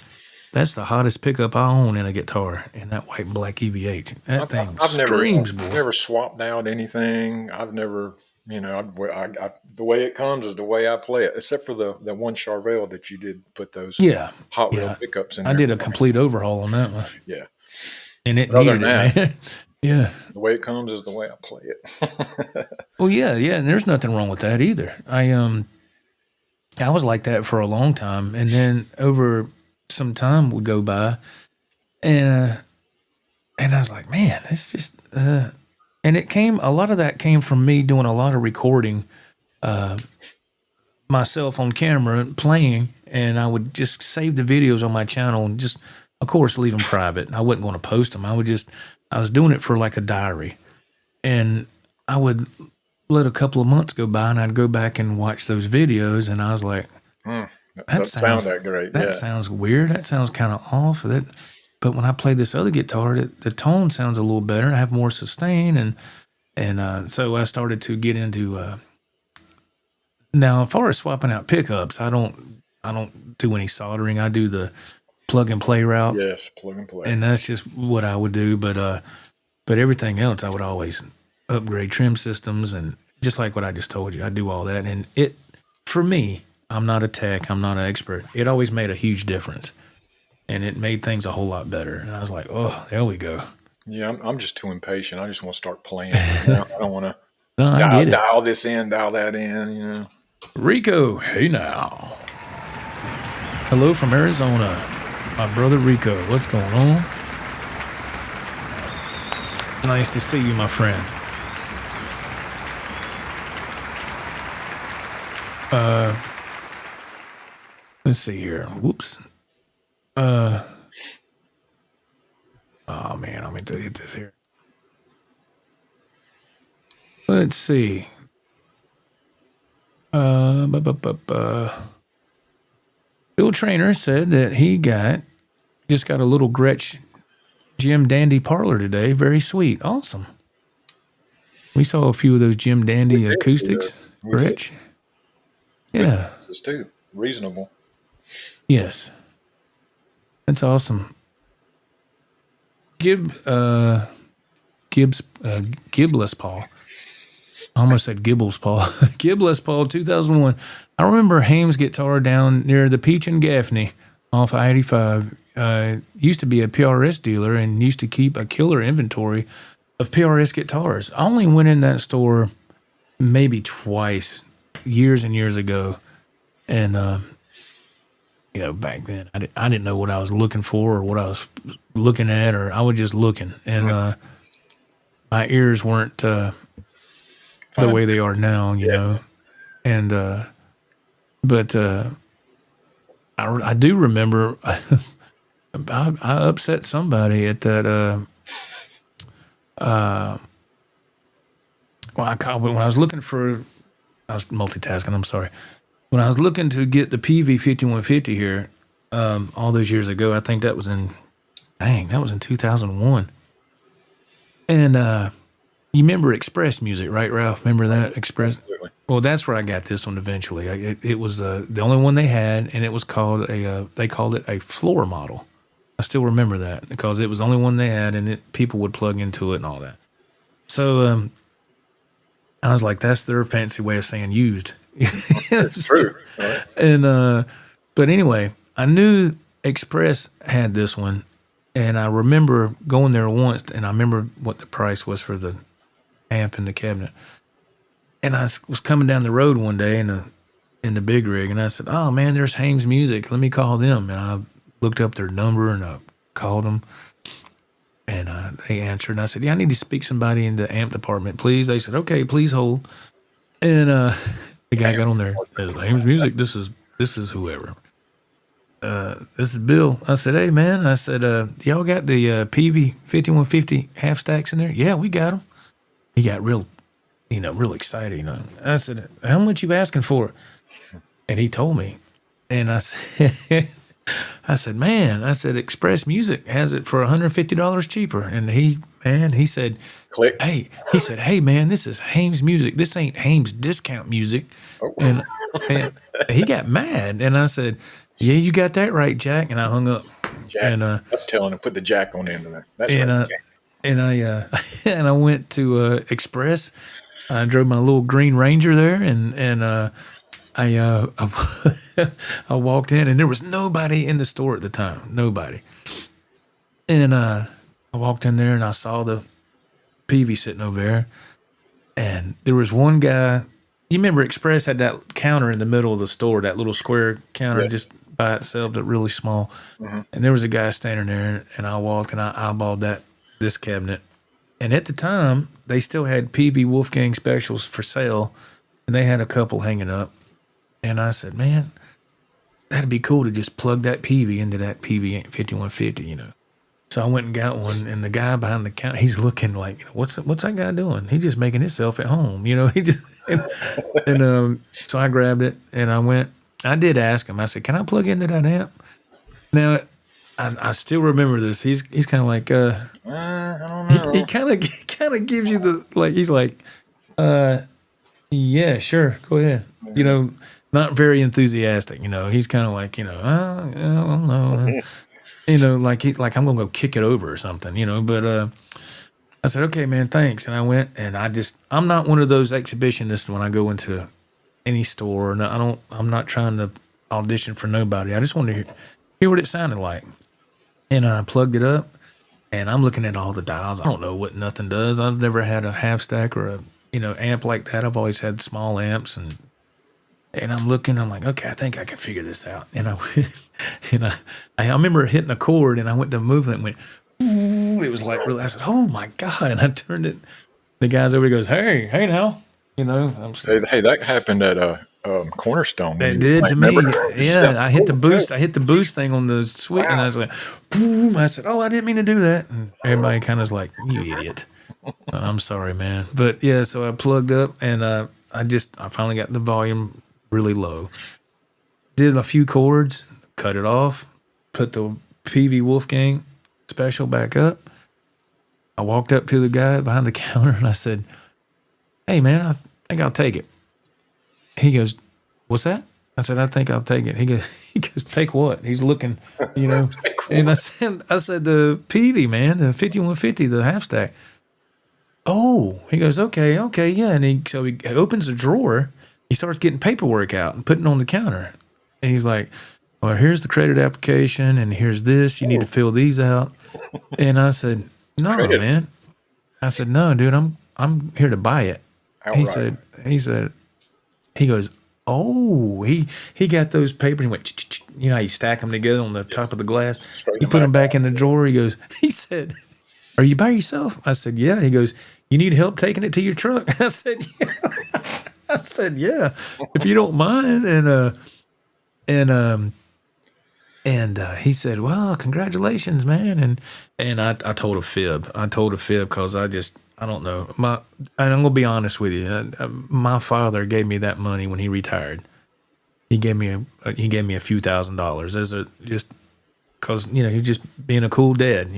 That's the hottest pickup I own in a guitar, in that white and black EVH. That thing screams, boy.
I've never swapped out anything. I've never, the way it comes is the way I play it, except for the one Charvel that you did put those Hot Wheel pickups in there.
I did a complete overhaul on that one.
Yeah.
And it needed it, man. Yeah.
The way it comes is the way I play it.
Well, yeah, and there's nothing wrong with that either. I was like that for a long time, and then over some time would go by, and I was like, man, it's just, and a lot of that came from me doing a lot of recording myself on camera playing, and I would just save the videos on my channel and just, of course, leave them private. I wasn't going to post them. I was doing it for like a diary, and I would let a couple of months go by, and I'd go back and watch those videos, and I was like,
that sounds that great.
That sounds weird. That sounds kind of off. But when I play this other guitar, the tone sounds a little better. I have more sustain, and so I started to get into. Now, as far as swapping out pickups, I don't do any soldering. I do the plug and play route.
Yes, plug and play.
And that's just what I would do. But everything else, I would always upgrade trim systems, and just like what I just told you, I do all that. And for me, I'm not a tech. I'm not an expert. It always made a huge difference, and it made things a whole lot better. And I was like, oh, there we go.
Yeah, I'm just too impatient. I just want to start playing. I don't want to dial this in, dial that in.
Rico, hey now. Hello from Arizona, my brother Rico. What's going on? Nice to see you, my friend. Let's see here. Whoops. Oh man, I'm going to hit this here. Let's see. Bill Trainer said that he just got a little Gretsch Jim Dandy parlor today. Very sweet. Awesome. We saw a few of those Jim Dandy acoustics. Rich. Yeah.
This too. Reasonable.
Yes. That's awesome. Gibb Les Paul. I almost said Gibbles Paul. Gibb Les Paul 2001. I remember Hames guitar down near the Peach and Gaffney off I-85. Used to be a PRS dealer and used to keep a killer inventory of PRS guitars. I only went in that store maybe twice, years and years ago. And, back then I didn't know what I was looking for or what I was looking at, or I was just looking. And my ears weren't the way they are now, you know. And but I do remember I upset somebody at that when I was looking for, I was multitasking, I'm sorry. When I was looking to get the Peavey 5150 here all those years ago, I think that was in 2001. And you remember Express Music, right, Ralph? Remember that Express?
Absolutely.
Well, that's where I got this one eventually. It was the only one they had, and it was called they called it a floor model. I still remember that because it was the only one they had, and people would plug into it and all that. So I was like, that's their fancy way of saying used.
It's true. Right.
And but anyway, I knew Express had this one, and I remember going there once, and I remember what the price was for the amp in the cabinet. And I was coming down the road one day in the big rig, and I said, "Oh man, there's Hames Music. Let me call them." And I looked up their number and I called them, and they answered. And I said, "Yeah, I need to speak to somebody in the amp department, please." They said, "Okay, please hold." And the guy got on there. Hames Music. This is whoever. This is Bill. I said, "Hey man," I said, "Y'all got the Peavey 5150 half stacks in there?" "Yeah, we got them." He got real excited. I said, "How much you asking for it?" And he told me, and I said, "Man," I said, "Express Music has it for $150 cheaper." And he said,
Click.
"Hey," he said, "Hey man, this is Hames Music. This ain't Hames discount music."
Oh.
And he got mad, and I said, "Yeah, you got that right, Jack." And I hung up.
Jack.
And
that's telling him put the jack on the end of that. That's
and
right.
and I went to Express. I drove my little green Ranger there, and I walked in, and there was nobody in the store at the time. Nobody. And I walked in there, and I saw the Peavey sitting over there, and there was one guy. You remember Express had that counter in the middle of the store, that little square counter,
Yes.
just by itself, that really small.
Mm-hmm.
And there was a guy standing there, and I walked and I eyeballed this cabinet. And at the time, they still had Peavey Wolfgang specials for sale, and they had a couple hanging up. And I said, "Man, that'd be cool to just plug that Peavey into that Peavey 5150, So I went and got one, and the guy behind the counter, he's looking like, what's that guy doing? He's just making himself at home, He just so I grabbed it, and I went. I did ask him. I said, "Can I plug into that amp?" Now, I still remember this. He's kind of like,
I don't know.
he kind of gives you the he's like, "Yeah, sure, go ahead." Not very enthusiastic. He's kind of like, I don't know. Like I'm gonna go kick it over or something. But I said, "Okay, man, thanks." And I went, and I'm not one of those exhibitionists when I go into any store. No, I'm not trying to audition for nobody. I just wanted to hear what it sounded like. And I plugged it up, and I'm looking at all the dials. I don't know what nothing does. I've never had a half stack or a amp like that. I've always had small amps, and I'm looking. I'm like, okay, I think I can figure this out. And I went, and I remember hitting a chord, and I went to move it and went. Ooh, it was like really. I said, "Oh my god!" And I turned it. The guy's over. He goes, "Hey now." I'm saying,
Hey, that happened at Cornerstone.
it did to me. Yeah, I hit the boost. I hit the boost thing on the switch, and I was like, boom. I said, "Oh, I didn't mean to do that." And everybody kind of was like, "You idiot." I'm sorry, man. But yeah, so I plugged up, and I finally got the volume really low. Did a few chords, cut it off, put the Peavey Wolfgang special back up, I walked up to the guy behind the counter and I said, "Hey, man, I think I'll take it." He goes, "What's that?" I said, "I think I'll take it." He goes, "Take what?" He's looking, and I said, "The Peavey, man, the 5150, the half stack." Oh, he goes, okay, yeah. And so he opens the drawer. He starts getting paperwork out and putting it on the counter. And he's like, "Well, here's the credit application, and here's this. You need to fill these out." And I said, "No, man." I said, "No, dude, I'm here to buy it."
Outright.
He goes, "Oh, he got those papers and went, how you stack them together on the top of the glass." He put them back in the drawer. He said, "Are you by yourself?" I said, "Yeah." He goes, "You need help taking it to your truck?" I said, "Yeah." I said, "Yeah, if you don't mind." And he said, "Well, congratulations, man." And I told a fib. Because I don't know. And I'm gonna be honest with you. My father gave me that money when he retired. He gave me a few $1,000s as just because he's just being a cool dad,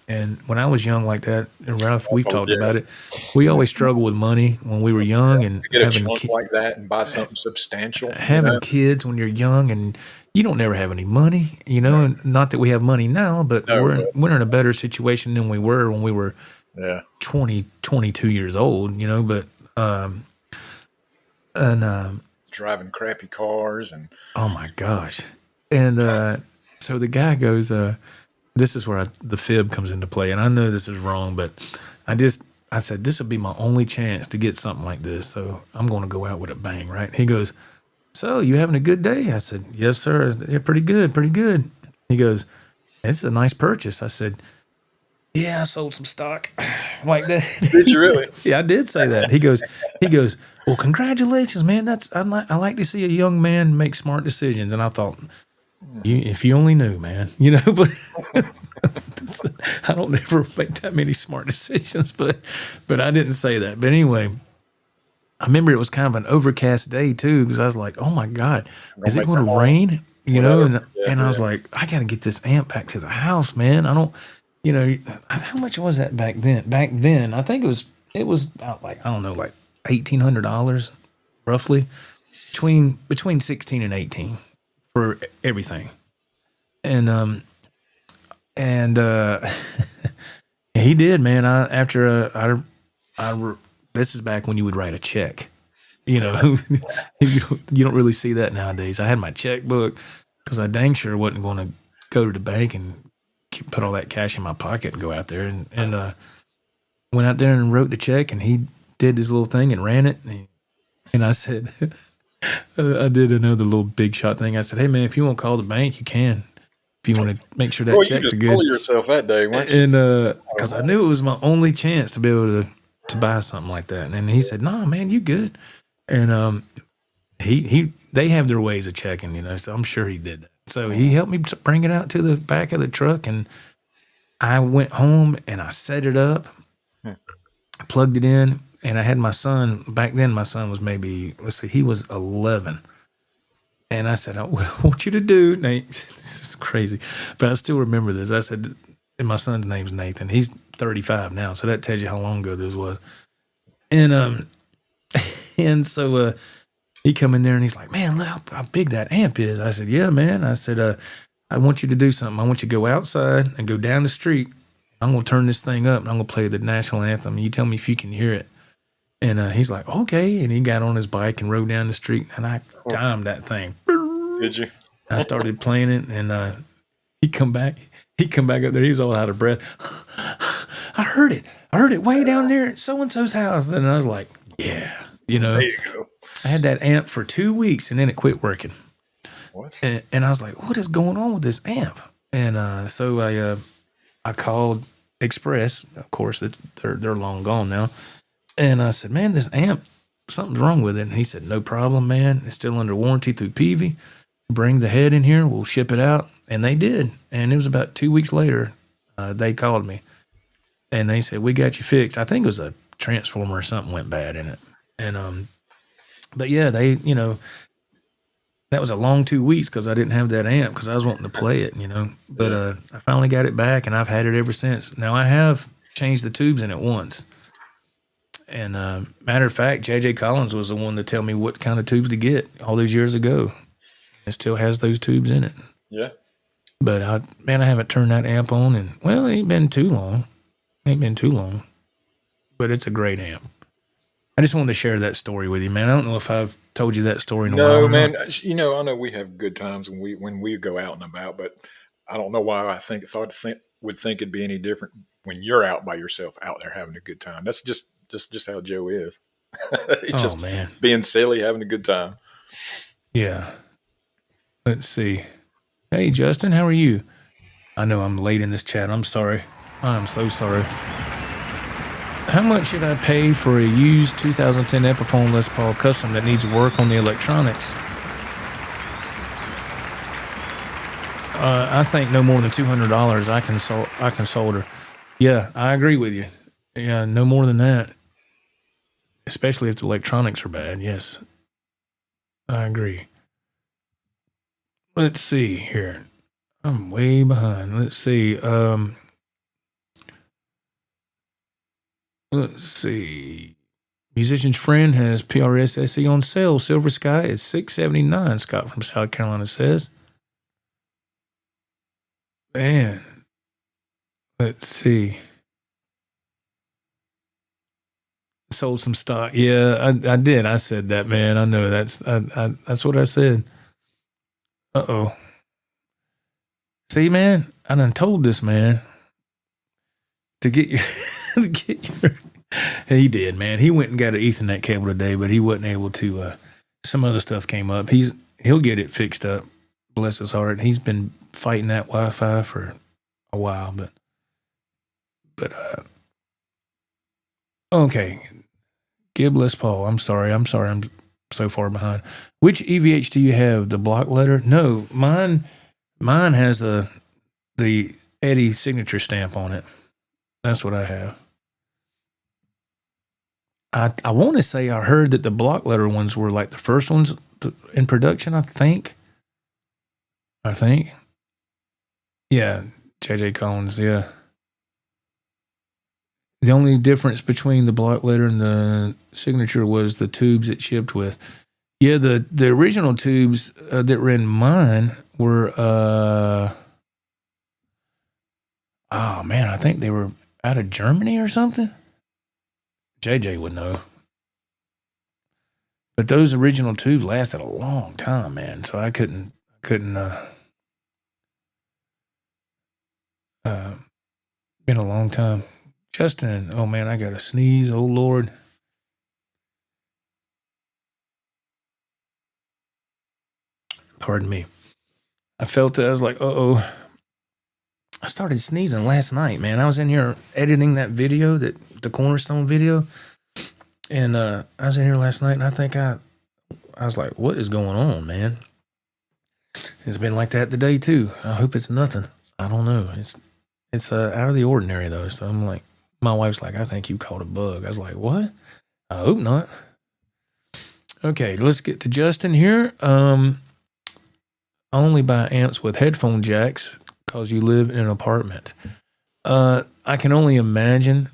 And when I was young like that, and Ralph, we've talked about it. We always struggled with money when we were young, and
get a chunk like that and buy something substantial.
Having kids when you're young and you don't never have any money, And not that we have money now, but we're in a better situation than we were when we were 20, 22 years old, But
driving crappy cars and
oh my gosh, and so the guy goes, this is where the fib comes into play. And I know this is wrong, but I said, this will be my only chance to get something like this. So I'm going to go out with a bang, right? He goes, "So you having a good day?" I said, "Yes, sir." "Yeah, pretty good, pretty good." He goes, "It's a nice purchase." I said, "Yeah, I sold some stock like that."
Did you really?
Yeah, I did say that. He goes, "Well, congratulations, man. I like to see a young man make smart decisions." And I thought, if you only knew, man, but I don't ever make that many smart decisions, but I didn't say that. But anyway, I remember it was kind of an overcast day too, because I was like, "Oh my God, is it going to rain?" And I was like, "I got to get this amp back to the house, man. I don't, how much was that back then? Back then, I think it was about like, I don't know, like $1,800 roughly, between 16 and 18 for everything." And he did, man. This is back when you would write a check. You don't really see that nowadays. I had my checkbook because I dang sure wasn't going to go to the bank and put all that cash in my pocket and go out there and went out there and wrote the check, and he did this little thing and ran it. And I said, I did another little big shot thing. I said, "Hey man, if you want to call the bank, you can. If you want to make sure that check's good."
You just yourself that day, weren't you?
And because I knew it was my only chance to be able to buy something like that. And he said, "No, man, you good." And they have their ways of checking, So I'm sure he did that. So he helped me bring it out to the back of the truck, and I went home and I set it up, plugged it in, and I had my son. Back then, my son was he was 11. And I said, "What I want you to do," Nate, this is crazy, but I still remember this. I said, and my son's name's Nathan. He's 35 now, so that tells you how long ago this was. And and so he come in there and he's like, "Man, look how big that amp is." I said, "Yeah, man." I said, "I want you to do something. I want you to go outside and go down the street. I'm going to turn this thing up and I'm going to play the national anthem. And you tell me if you can hear it." And he's like, "Okay." And he got on his bike and rode down the street, and I timed that thing.
Did you?
I started playing it, and he come back up there. He was all out of breath. I heard it way down there at so-and-so's house. And I was like, yeah,
There you go.
I had that amp for 2 weeks, and then it quit working.
What?
And I was like, what is going on with this amp? And so I called Express. Of course, they're long gone now. And I said, "Man, this amp, something's wrong with it." And he said, "No problem, man. It's still under warranty through Peavey. Bring the head in here. We'll ship it out." And they did. And it was about 2 weeks later, they called me. And they said, "We got you fixed." I think it was a transformer or something went bad in it. And but yeah, they, that was a long 2 weeks because I didn't have that amp because I was wanting to play it, But I finally got it back, and I've had it ever since. Now I have change the tubes in it once. And matter of fact, J.J. Collins was the one to tell me what kind of tubes to get all those years ago. It still has those tubes in it.
Yeah.
But I haven't turned that amp on, and well, it ain't been too long. But it's a great amp. I just wanted to share that story with you, man. I don't know if I've told you that story in a while.
No, man. I know we have good times when we go out and about, but I don't know why would think it'd be any different when you're out by yourself out there having a good time. That's just how Joe is. He's
man,
being silly, having a good time.
Yeah. Let's see. Hey, Justin, how are you? I know I'm late in this chat. I'm sorry. I'm so sorry. How much should I pay for a used 2010 Epiphone Les Paul Custom that needs work on the electronics? I think no more than $200. I can solder. Yeah, I agree with you. Yeah, no more than that. Especially if the electronics are bad. Yes, I agree. Let's see here. I'm way behind. Let's see. Let's see. Musician's Friend has PRS SE on sale. Silver Sky is $679. Scott from South Carolina says. Man. Let's see. Sold some stock. Yeah, I did. I said that, man. I know that's what I said. Uh-oh. See, man, I done told this man to get your he did, man. He went and got an Ethernet cable today, but he wasn't able to some other stuff came up. He'll get it fixed up. Bless his heart. He's been fighting that Wi-Fi for a while, but okay. Gib Les Paul. I'm sorry. I'm so far behind. Which EVH do you have? The block letter? No, mine has the Eddie signature stamp on it. That's what I have. I want to say I heard that the block letter ones were like the first ones in production, I think. Yeah, J.J. Collins, yeah. The only difference between the block letter and the signature was the tubes it shipped with. Yeah, the original tubes that were in mine were, oh man, I think they were out of Germany or something. JJ would know. But those original tubes lasted a long time, man. So I couldn't been a long time. Justin, oh man, I got to sneeze. Oh Lord. Pardon me. I felt it. I was like, uh-oh. I started sneezing last night, man. I was in here editing that video, the Cornerstone video. And I was in here last night, and I think I was like, what is going on, man? It's been like that today, too. I hope it's nothing. I don't know. It's out of the ordinary, though. So I'm like, my wife's like, I think you caught a bug. I was like, what? I hope not. Okay, let's get to Justin here. Only buy amps with headphone jacks because you live in an apartment. I can only imagine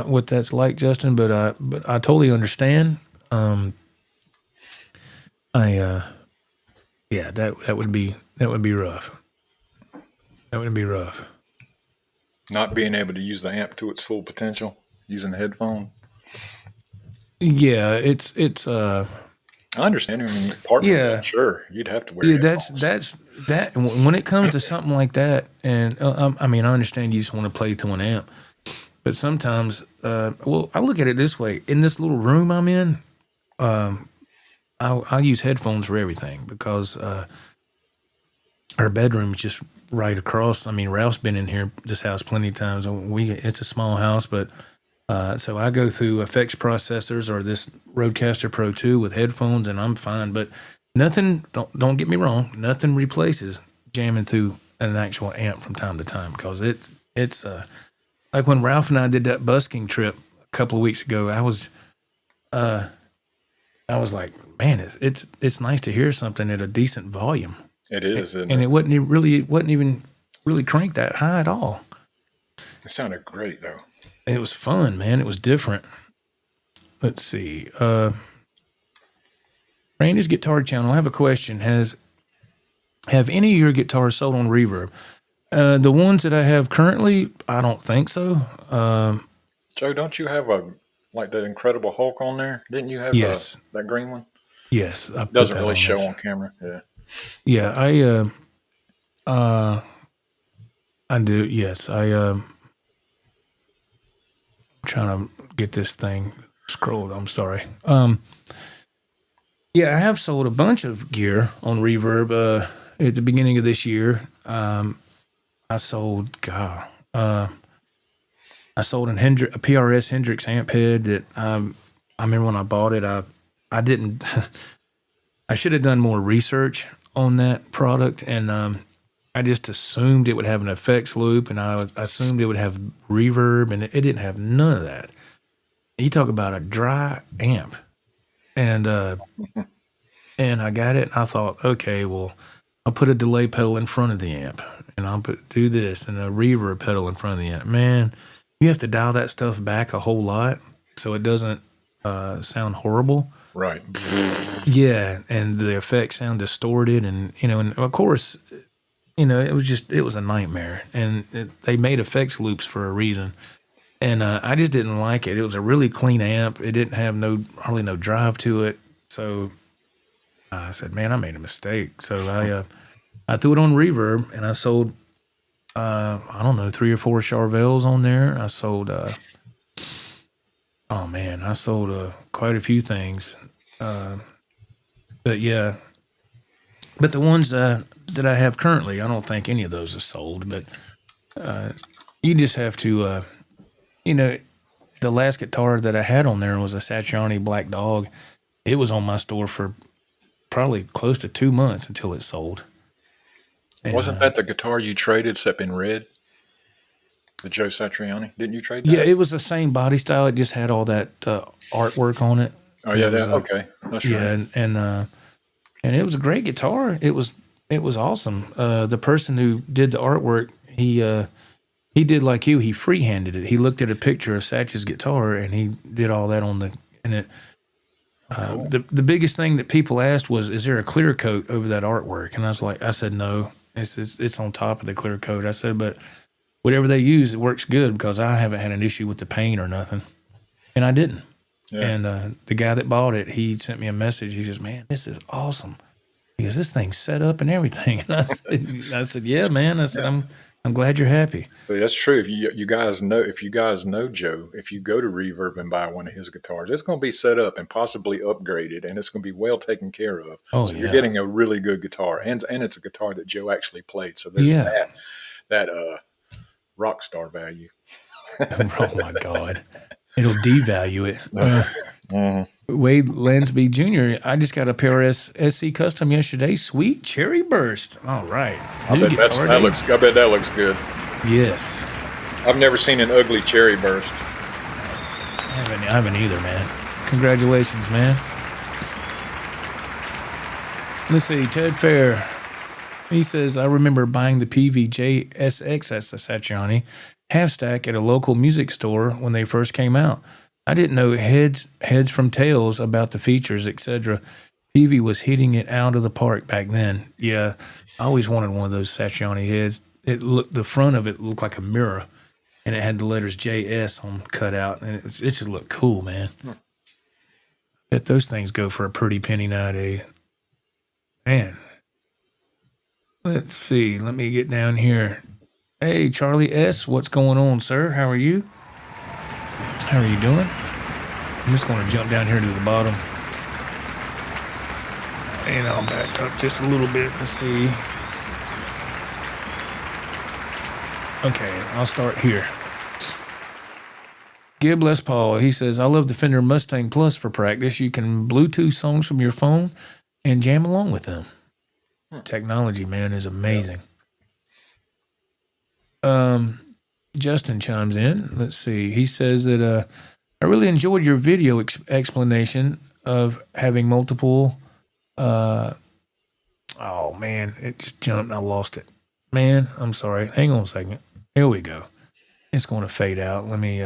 what that's like, Justin, but I totally understand. Yeah, that would be rough. That would be rough.
Not being able to use the amp to its full potential using the headphone.
Yeah, it's
I understand. I mean, partner, sure, you'd have to wear.
Yeah, that's that. When it comes to something like that, and I mean, I understand you just want to play to an amp, but sometimes, well, I look at it this way: in this little room I'm in, I'll use headphones for everything because our bedroom is just right across. I mean, Ralph's been in here this house plenty of times. It's a small house, but. So I go through effects processors or this Rodecaster Pro 2 with headphones, and I'm fine. But nothing. Don't get me wrong. Nothing replaces jamming through an actual amp from time to time because it's like when Ralph and I did that busking trip a couple of weeks ago. I was like, man, it's nice to hear something at a decent volume.
It is,
and it wasn't even really cranked that high at all.
It sounded great though.
It was fun, man. It was different. Let's see. Randy's Guitar Channel. I have a question. Have any of your guitars sold on Reverb? The ones that I have currently, I don't think so.
Joe, don't you have that Incredible Hulk on there? Didn't you have
yes.
That green one?
Yes, I put
doesn't
that
really
on
show
there.
on camera. Yeah.
Yeah, I do. Yes, trying to get this thing scrolled. I'm sorry. Yeah, I have sold a bunch of gear on Reverb at the beginning of this year. I sold, I sold a PRS Hendrix amp head that I remember when I bought it. I didn't. I should have done more research on that product, and I just assumed it would have an effects loop, and I assumed it would have reverb, and it didn't have none of that. You talk about a dry amp, and I got it, and I thought, okay, well, I'll put a delay pedal in front of the amp, and I'll do this, and a reverb pedal in front of the amp. Man, you have to dial that stuff back a whole lot so it doesn't sound horrible.
Right.
Yeah, and the effects sound distorted, and and of course, it was a nightmare, and they made effects loops for a reason, and I just didn't like it. It was a really clean amp. It didn't have hardly no drive to it, so I said, man, I made a mistake. So I threw it on Reverb, and I sold I don't know, 3 or 4 Charvels on there. I sold I sold quite a few things, but yeah. But the ones that I have currently, I don't think any of those are sold. But you just have to, the last guitar that I had on there was a Satriani Black Dog. It was on my store for probably close to 2 months until it sold. And,
wasn't that the guitar you traded, except in red? The Joe Satriani? Didn't you trade that?
Yeah, it was the same body style. It just had all that artwork on it.
Oh yeah, okay, that's right.
And it was a great guitar. It was awesome. The person who did the artwork, he did like you. He freehanded it. He looked at a picture of Satch's guitar and he did all that on it. Cool. The biggest thing that people asked was, "Is there a clear coat over that artwork?" And I said no. It's on top of the clear coat. I said, but whatever they use, it works good because I haven't had an issue with the paint or nothing, and I didn't. Yeah. And the guy that bought it, he sent me a message. He says, "Man, this is awesome." He goes, "This thing's set up and everything." And I said, "Yeah, man." I said, I'm glad you're happy.
So that's true. If you guys know Joe, if you go to Reverb and buy one of his guitars, it's going to be set up and possibly upgraded, and it's going to be well taken care of.
Oh,
so you're getting a really good guitar, and it's a guitar that Joe actually played. So there's that rock star value.
Oh my God. It'll devalue it. Wade Lansby Jr., I just got a PRS SC Custom yesterday. Sweet Cherry Burst. All right.
I bet that looks good.
Yes.
I've never seen an ugly Cherry Burst.
I haven't either, man. Congratulations, man. Let's see. Ted Fair. He says, I remember buying the Peavey JSX, that's the Satriani, half stack at a local music store when they first came out. I didn't know heads from tails about the features, etc. Peavey was hitting it out of the park back then. Yeah, I always wanted one of those Satriani heads. The front of it looked like a mirror, and it had the letters JS on cut out, and it just looked cool, man. Bet those things go for a pretty penny nowadays. Man. Let's see. Let me get down here. Hey, Charlie S., what's going on, sir? How are you? How are you doing? I'm just going to jump down here to the bottom. And I'll back up just a little bit to see. Okay, I'll start here. Gib Les Paul, he says, I love the Fender Mustang Plus for practice. You can Bluetooth songs from your phone and jam along with them. Technology, man, is amazing. Justin chimes in. Let's see. He says that I really enjoyed your video explanation of having multiple. Oh man, it just jumped. I lost it. Man, I'm sorry. Hang on a second. Here we go. It's going to fade out. Let me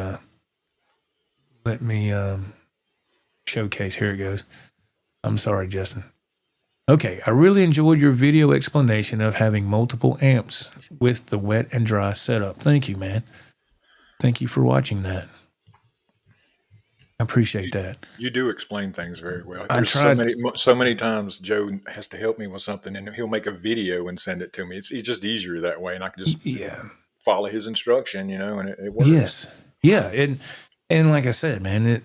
showcase. Here it goes. I'm sorry, Justin. Okay, I really enjoyed your video explanation of having multiple amps with the wet and dry setup. Thank you, man. Thank you for watching that. I appreciate that.
You do explain things very well.
I
There's
tried.
so many times Joe has to help me with something, and he'll make a video and send it to me. It's just easier that way, and I can just follow his instruction, and it works.
Yes, yeah, and like I said, man,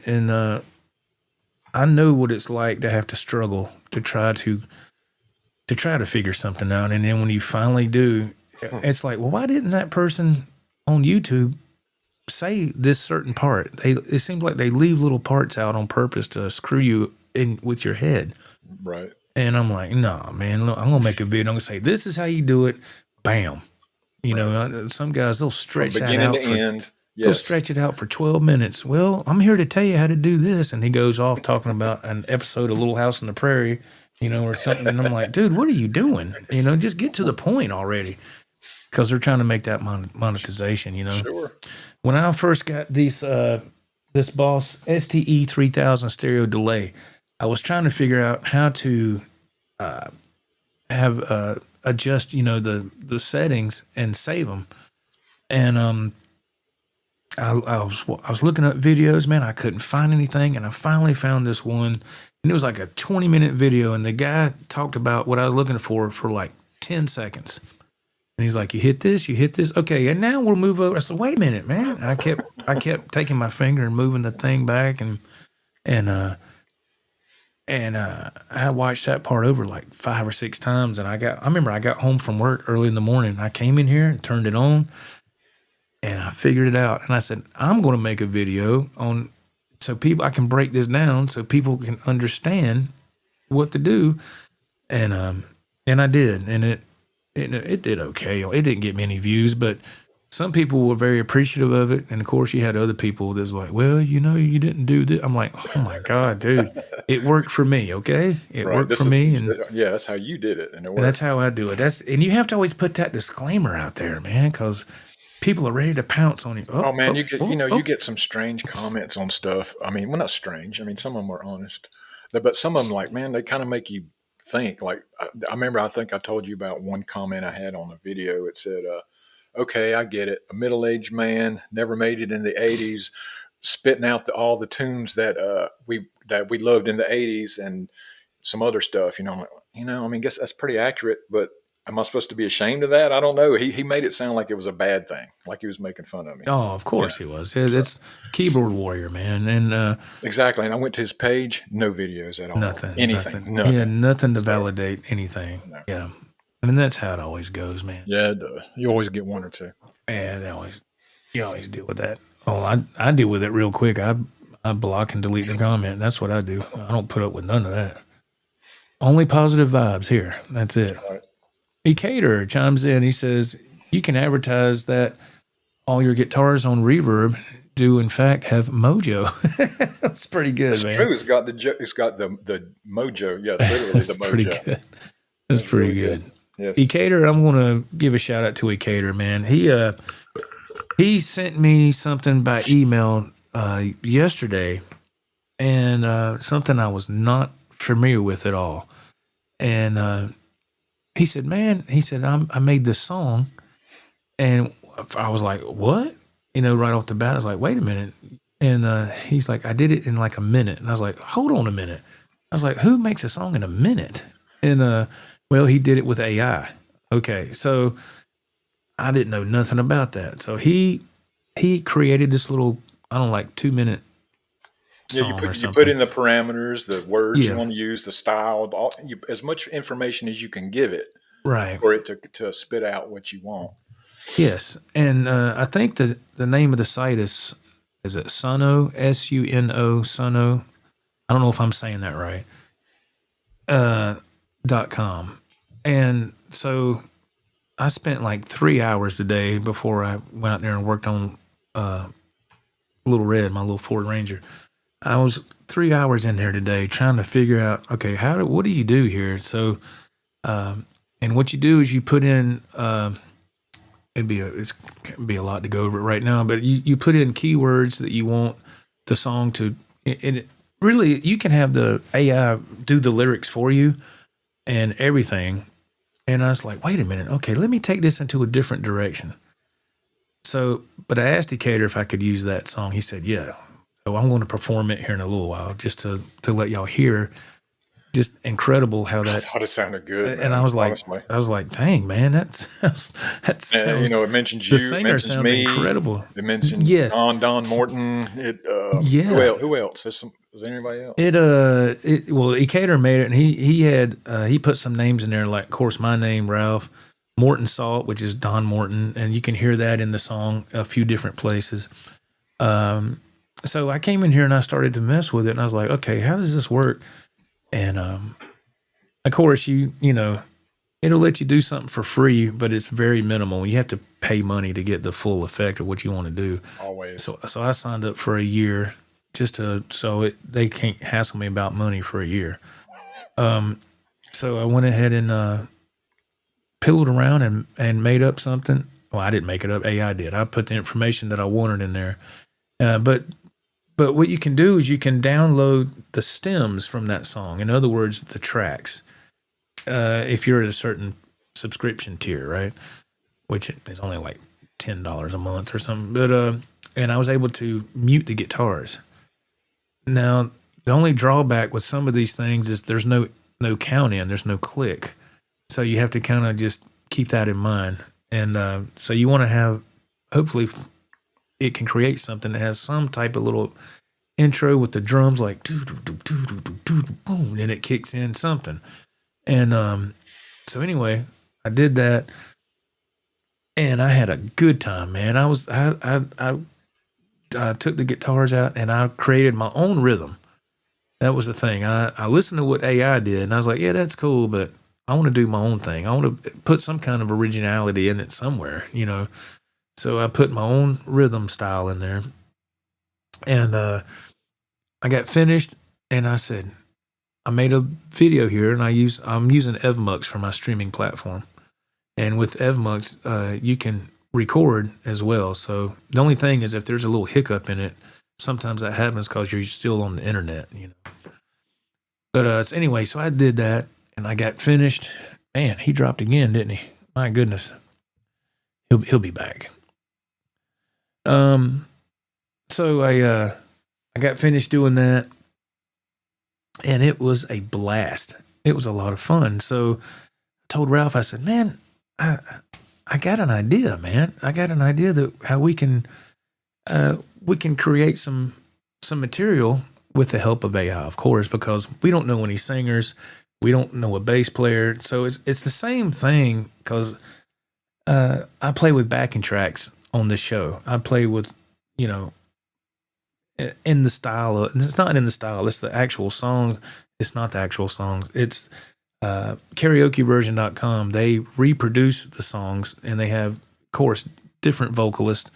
I know what it's like to have to struggle to try to figure something out, and then when you finally do, it's like, well, why didn't that person on YouTube say this certain part? It seems like they leave little parts out on purpose to screw you in with your head.
Right.
And I'm like, nah, man, look, I'm going to make a video. I'm going to say, this is how you do it. Bam. You know, some guys, they'll stretch that out.
End. Yes.
They'll stretch it out for 12 minutes. Well, I'm here to tell you how to do this. And he goes off talking about an episode of Little House on the Prairie, or something. And I'm like, dude, what are you doing? Just get to the point already. Because they're trying to make that monetization,
Sure.
When I first got this Boss STE 3000 stereo delay, I was trying to figure out how to adjust, the settings and save them. And I was looking up videos, man. I couldn't find anything, and I finally found this one, and it was like a 20-minute video, and the guy talked about what I was looking for like 10 seconds. And he's like, you hit this, okay, and now we'll move over. I said, wait a minute, man. And I kept taking my finger and moving the thing back, and I watched that part over like 5 or 6 times. And I remember I got home from work early in the morning. I came in here and turned it on, and I figured it out. And I said, I'm going to make a video so I can break this down so people can understand what to do. And I did, and it did okay. It didn't get many views, but some people were very appreciative of it. And of course, you had other people that's like, well, you didn't do this. I'm like, oh my God, dude, it worked for me. Okay. It worked for me. And
yeah, that's how you did it. And it worked.
That's how I do it. And you have to always put that disclaimer out there, man, because people are ready to pounce on you.
Oh man, you get some strange comments on stuff. I mean, well, not strange. I mean, some of them are honest, but some of them, like, man, they kind of make you think. Like, I remember, I think I told you about one comment I had on a video. It said, okay, I get it. A middle-aged man, never made it in the 80s, spitting out all the tunes that we loved in the 80s and some other stuff. I'm like, I mean, guess that's pretty accurate, but am I supposed to be ashamed of that? I don't know. He made it sound like it was a bad thing, like he was making fun of me.
Oh, of course he was. It's keyboard warrior, man. And
exactly. And I went to his page, no videos at all.
Nothing.
Anything.
Nothing. Yeah, nothing to validate anything. No. Yeah. I mean, that's how it always goes, man.
Yeah, it does. You always get one or two.
Yeah, you always deal with that. Oh, I deal with it real quick. I block and delete the comment. That's what I do. I don't put up with none of that. Only positive vibes here. That's it. Right. Ecater chimes in. He says, you can advertise that all your guitars on Reverb do in fact have mojo. That's pretty good,
it's
man.
True. It's got the mojo. Yeah, literally the mojo.
Pretty good. That's pretty really good.
Yes.
Ecater, I'm going to give a shout out to Ecater, man. He sent me something by email yesterday, and something I was not familiar with at all. And he said, I made this song. And I was like, what? Right off the bat, I was like, wait a minute. And he's like, I did it in like a minute. And I was like, hold on a minute. I was like, who makes a song in a minute? And well, he did it with AI. Okay, so I didn't know nothing about that. So he created this little, 2-minute song or something.
You put in the parameters, the words you want to use, the style, as much information as you can give it,
right,
for it to spit out what you want.
Yes, and I think the name of the site is it Suno, SUNO, Suno? I don't know if I'm saying that right. .com. And so I spent like 3 hours a day before I went out there and worked on Little Red, my little Ford Ranger. I was 3 hours in there today trying to figure out, okay, what do you do here? So, and what you do is you put in it'd be a lot to go over it right now, but you put in keywords that you want the song to, and it really, you can have the AI do the lyrics for you and everything. And I was like, wait a minute. Okay, let me take this into a different direction. So, but I asked Decatur if I could use that song. He said, yeah. So I'm going to perform it here in a little while just to let y'all hear. Just incredible how that.
I thought it sounded good, man,
and I was like, dang, man, that's
and, it mentions you.
The singer
it mentions
sounds
me.
incredible.
It mentions Don Morton. Who else? Was there anybody else?
Well, Decatur made it, and he put some names in there, like, of course, my name, Ralph, Morton Salt, which is Don Morton, and you can hear that in the song a few different places. So I came in here and I started to mess with it, and I was like, okay, how does this work? And of course, it'll let you do something for free, but it's very minimal. You have to pay money to get the full effect of what you want to do.
Always.
So I signed up for a year just they can't hassle me about money for a year. So I went ahead and pillowed around and made up something. Well, I didn't make it up. AI did. I put the information that I wanted in there. But what you can do is you can download the stems from that song. In other words, the tracks. If you're at a certain subscription tier, right? Which is only like $10 a month or something. But and I was able to mute the guitars. Now, the only drawback with some of these things is there's no count in, there's no click. So you have to kind of just keep that in mind. And so you want to have, hopefully, it can create something that has some type of little intro with the drums, like boom, and it kicks in something. And so anyway, I did that, and I had a good time, man. I took the guitars out and I created my own rhythm. That was the thing. I listened to what AI did, and I was like, yeah, that's cool, but I want to do my own thing. I want to put some kind of originality in it somewhere, So I put my own rhythm style in there, and I got finished, and I said, I made a video here, and I'm using Evmux for my streaming platform, and with Evmux, you can record as well. So the only thing is, if there's a little hiccup in it, sometimes that happens because you're still on the internet, But so anyway, so I did that, and I got finished. Man, he dropped again, didn't he? My goodness, he'll be back. So I got finished doing that, and it was a blast. It was a lot of fun. So I told Ralph, I said, man, I got an idea, man. I got an idea that how we can create some material with the help of AI, of course, because we don't know any singers. We don't know a bass player. So it's the same thing, because I play with backing tracks on this show. I play with, in the style of, it's not in the style, it's the actual song. It's not the actual song. It's karaokeversion.com. They reproduce the songs, and they have, of course, different vocalists.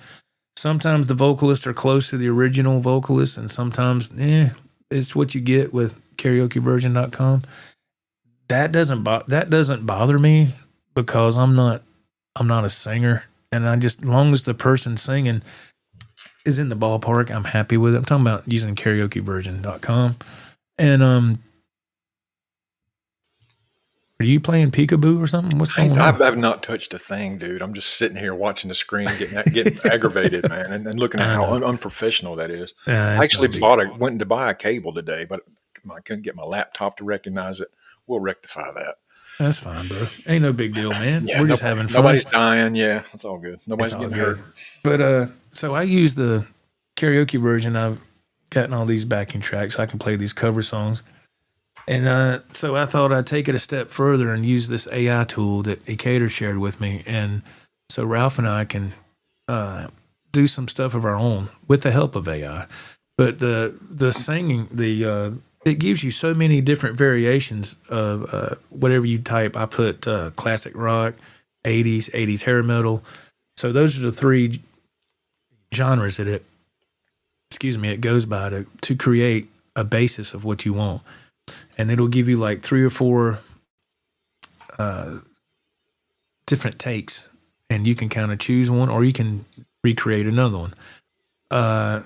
Sometimes the vocalists are close to the original vocalist, and sometimes, it's what you get with karaokeversion.com. That doesn't bother me, because I'm not a singer, and as long as the person singing is in the ballpark, I'm happy with it. I'm talking about using karaokeversion.com. And are you playing peekaboo or something? What's going on?
I've not touched a thing, dude. I'm just sitting here watching the screen, getting aggravated, man, and looking at how unprofessional that is. I actually went to buy a cable today, but I couldn't get my laptop to recognize it. We'll rectify that.
That's fine, bro. Ain't no big deal, man. We're just having fun.
Nobody's dying. Yeah, that's all good. Nobody's getting hurt.
But so I use the karaoke version. I've gotten all these backing tracks, so I can play these cover songs. And so I thought I'd take it a step further and use this AI tool that Decatur shared with me. And so Ralph and I can do some stuff of our own with the help of AI. But the singing, it gives you so many different variations of whatever you type. I put classic rock, 80s hair metal. So those are the three genres that it goes by to create a basis of what you want. And it'll give you like 3 or 4 different takes and you can kind of choose one, or you can recreate another one.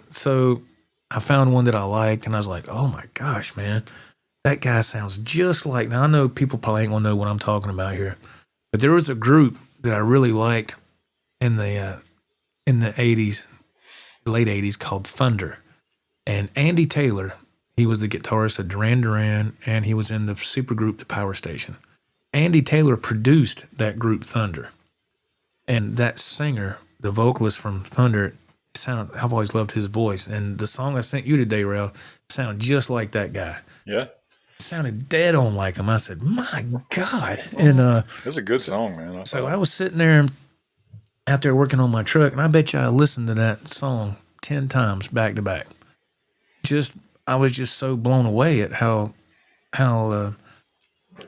So I found one that I liked, and I was like, oh my gosh, man, that guy sounds just like. Now I know people probably ain't gonna know what I'm talking about here, but there was a group that I really liked in the '80s, late '80s, called Thunder, and Andy Taylor. He was the guitarist of Duran Duran, and he was in the supergroup The Power Station. Andy Taylor produced that group Thunder, and that singer, the vocalist from Thunder, I've always loved his voice. And the song I sent you today, Ralph, sounded just like that guy.
Yeah.
It sounded dead on like him. I said, my God. And
it's a good song, man.
I was sitting there out there working on my truck, and I bet you I listened to that song 10 times back to back. I was just so blown away at how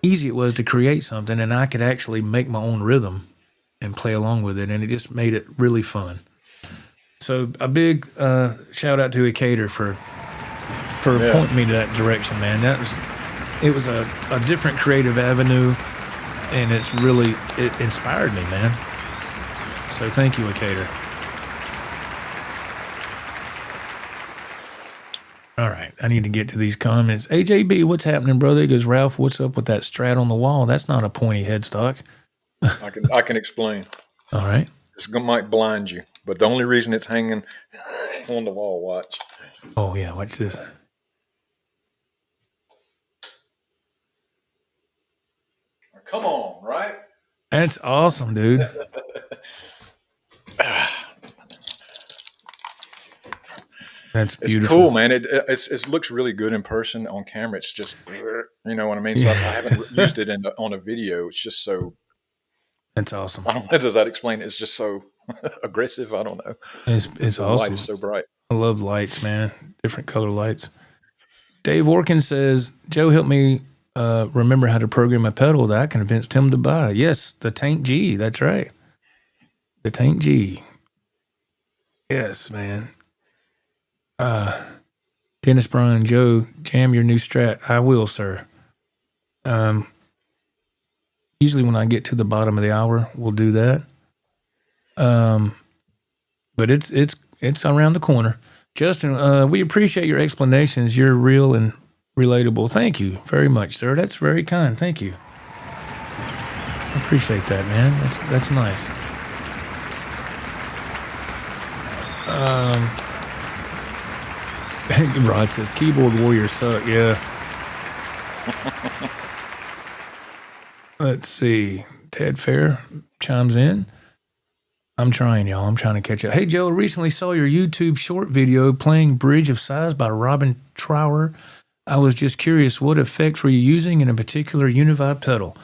easy it was to create something, and I could actually make my own rhythm and play along with it, and it just made it really fun. So a big shout out to Acator for pointing me to that direction, man. It was a different creative avenue, and it inspired me, man. So thank you, Acator. All right, I need to get to these comments. AJB, what's happening, brother? He goes, Ralph, what's up with that Strat on the wall? That's not a pointy headstock.
I can explain.
All right.
This might blind you, but the only reason it's hanging on the wall, watch.
Oh, yeah, watch this.
Come on, right?
That's awesome, dude. That's beautiful.
It's cool, man. It looks really good in person. On camera, it's just, you know what I mean? So I haven't used it on a video. It's just so.
That's awesome.
I don't know. Does that explain it? It's just so aggressive. I don't know.
It's
the
awesome.
Light is so bright.
I love lights, man. Different color lights. Dave Orkin says, Joe helped me remember how to program a pedal that I convinced him to buy. Yes, the Tank G. That's right. The Tank G. Yes, man. Dennis Bryan, Joe, jam your new Strat. I will, sir. Usually when I get to the bottom of the hour, we'll do that. But it's around the corner. Justin, we appreciate your explanations. You're real and relatable. Thank you very much, sir. That's very kind. Thank you. I appreciate that, man. That's nice. Rod says, keyboard warriors suck. Yeah. Let's see. Ted Fair chimes in. I'm trying, y'all. I'm trying to catch up. Hey, Joe, I recently saw your YouTube short video playing Bridge of Sighs by Robin Trower. I was just curious, what effects were you using in a particular Univibe pedal?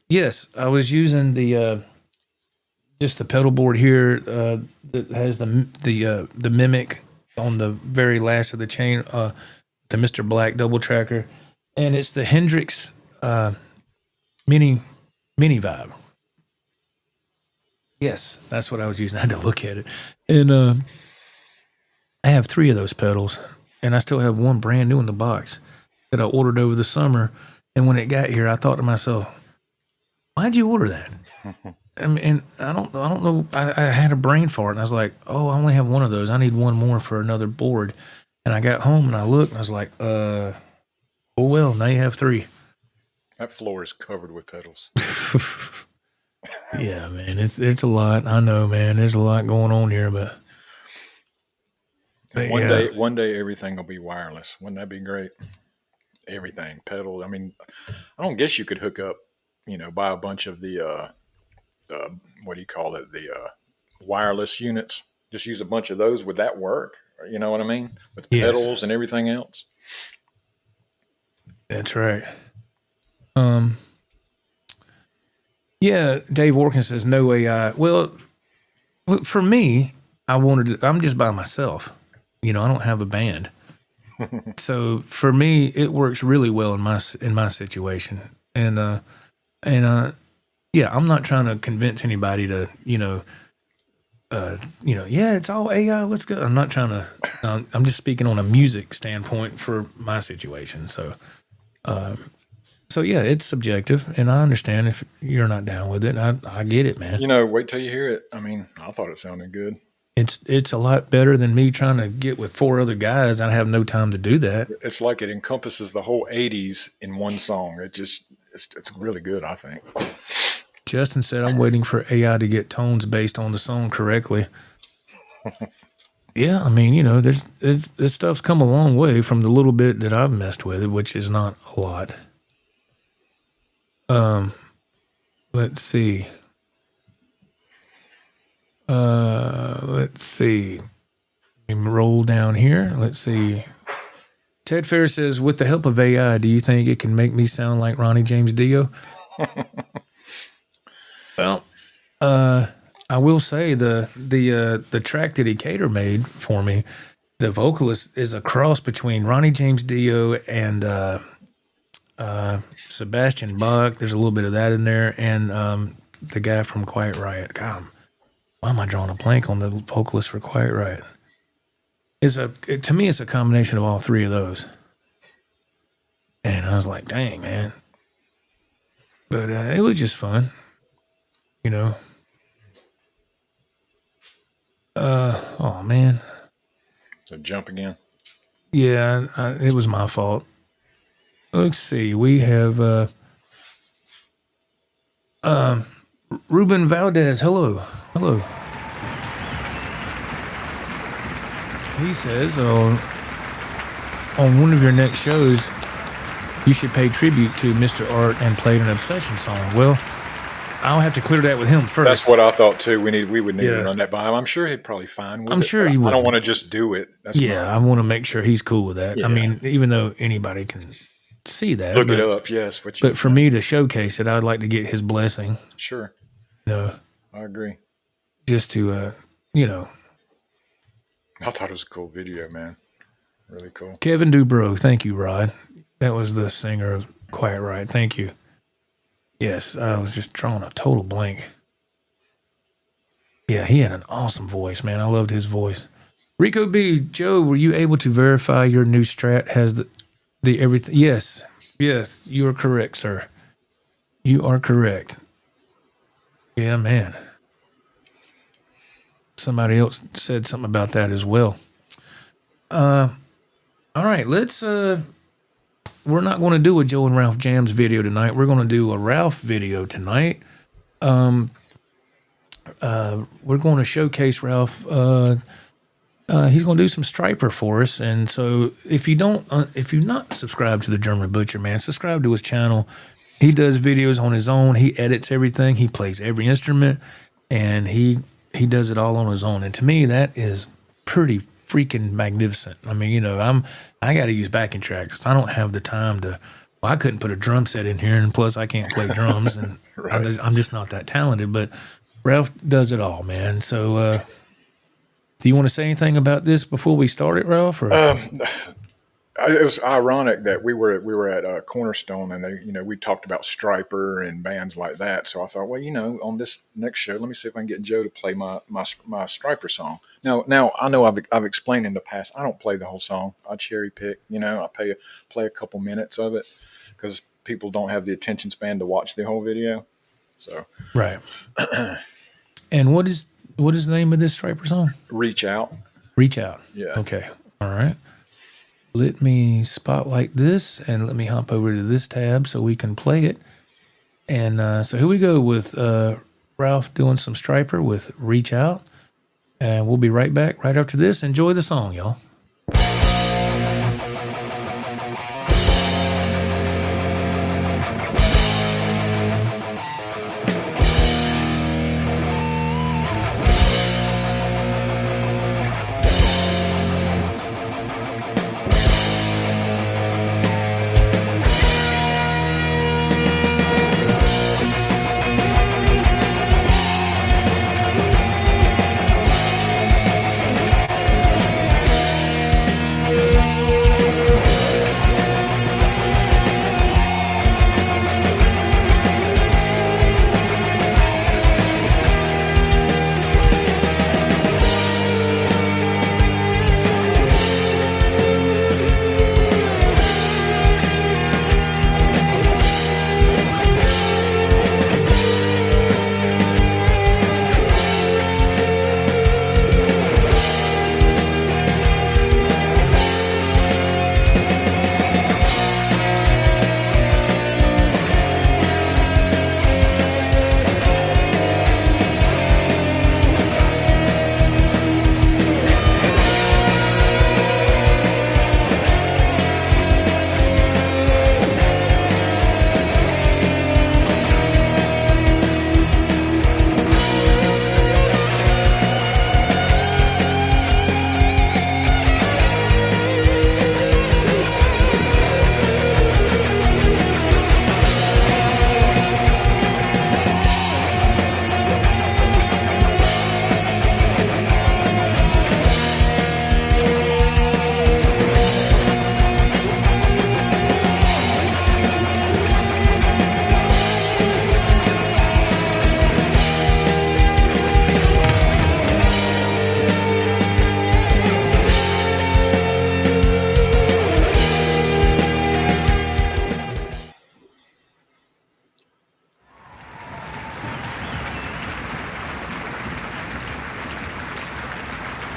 Yes, I was using just the pedal board here that has the Mimic on the very last of the chain, the Mr. Black double tracker, and it's the Hendrix mini vibe. Yes, that's what I was using. I had to look at it, and I have 3 of those pedals, and I still have one brand new in the box that I ordered over the summer. And when it got here, I thought to myself, "Why'd you order that?" And I don't know. I had a brain fart, and I was like, "Oh, I only have one of those. I need one more for another board." And I got home and I looked, and I was like, "Oh well, now you have 3."
That floor is covered with pedals.
Yeah, man, it's a lot. I know, man. There's a lot going on here, but
one day everything will be wireless. Wouldn't that be great? Everything pedal. I mean, I don't guess you could hook up, buy a bunch of the what do you call it? The wireless units. Just use a bunch of those. Would that work? You know what I mean? With pedals and everything else.
That's right. Yeah, Dave Orkin says no AI. Well, for me, I'm just by myself. I don't have a band. So for me, it works really well in my situation. And yeah, I'm not trying to convince anybody to, it's all AI. Let's go. I'm not trying to. I'm just speaking on a music standpoint for my situation. So, So yeah, it's subjective, and I understand if you're not down with it. I get it, man.
Wait till you hear it. I mean, I thought it sounded good.
It's a lot better than me trying to get with 4 other guys. I have no time to do that.
It's like it encompasses the whole 80s in one song. It's really good, I think.
Justin said, I'm waiting for AI to get tones based on the song correctly. Yeah, I mean, this stuff's come a long way from the little bit that I've messed with it, which is not a lot. Let's see. Let me roll down here. Let's see. Ted Fair says, with the help of AI, do you think it can make me sound like Ronnie James Dio? Well, I will say the track that Decatur made for me, the vocalist is a cross between Ronnie James Dio and Sebastian Bach. There's a little bit of that in there, and the guy from Quiet Riot. God, why am I drawing a blank on the vocalist for Quiet Riot? To me, it's a combination of all 3 of those. And I was like, dang, man. But it was just fun, oh, man.
So jump again.
Yeah, it was my fault. Let's see. We have Ruben Valdez. Hello. He says, on one of your next shows, you should pay tribute to Mr. Art and play an Obsession song. Well, I'll have to clear that with him first.
That's what I thought too. We would need to run that by him. I'm sure he'd probably fine with it.
I'm sure he would.
I don't want to just do it.
I want to make sure he's cool with that. Yeah. I mean, even though anybody can see that.
Look it up, yes.
But for me to showcase it, I'd like to get his blessing.
Sure.
I
agree.
Just to,
I thought it was a cool video, man. Really cool.
Kevin Dubrow. Thank you, Rod. That was the singer of Quiet Riot. Thank you. Yes, I was just drawing a total blank. Yeah, he had an awesome voice, man. I loved his voice. Rico B. Joe, were you able to verify your new Strat has the everything? Yes, you are correct, sir. You are correct. Yeah, man. Somebody else said something about that as well. All right, let's we're not going to do a Joe and Ralph Jams video tonight. We're going to do a Ralph video tonight. We're going to showcase Ralph. He's going to do some Stryper for us. And so if you're not subscribed to the German Butcher, man, subscribe to his channel. He does videos on his own. He edits everything. He plays every instrument, and he does it all on his own. And to me, that is pretty freaking magnificent. I mean, I got to use backing tracks. I don't have the time to. Well, I couldn't put a drum set in here, and plus I can't play drums, and right. I'm just not that talented. But Ralph does it all, man. So, do you want to say anything about this before we start it, Ralph? Or?
It was ironic that we were at Cornerstone, and we talked about Stryper and bands like that. So I thought, well, on this next show, let me see if I can get Joe to play my Stryper song. Now I know I've explained in the past, I don't play the whole song. I cherry pick. I play a couple minutes of it because people don't have the attention span to watch the whole video. So
right. And what is the name of this Stryper song?
Reach Out.
Reach Out.
Yeah.
Okay. All right. Let me spotlight this and let me hop over to this tab so we can play it. And so here we go with Ralph doing some Stryper with Reach Out. And we'll be right back right after this. Enjoy the song, y'all.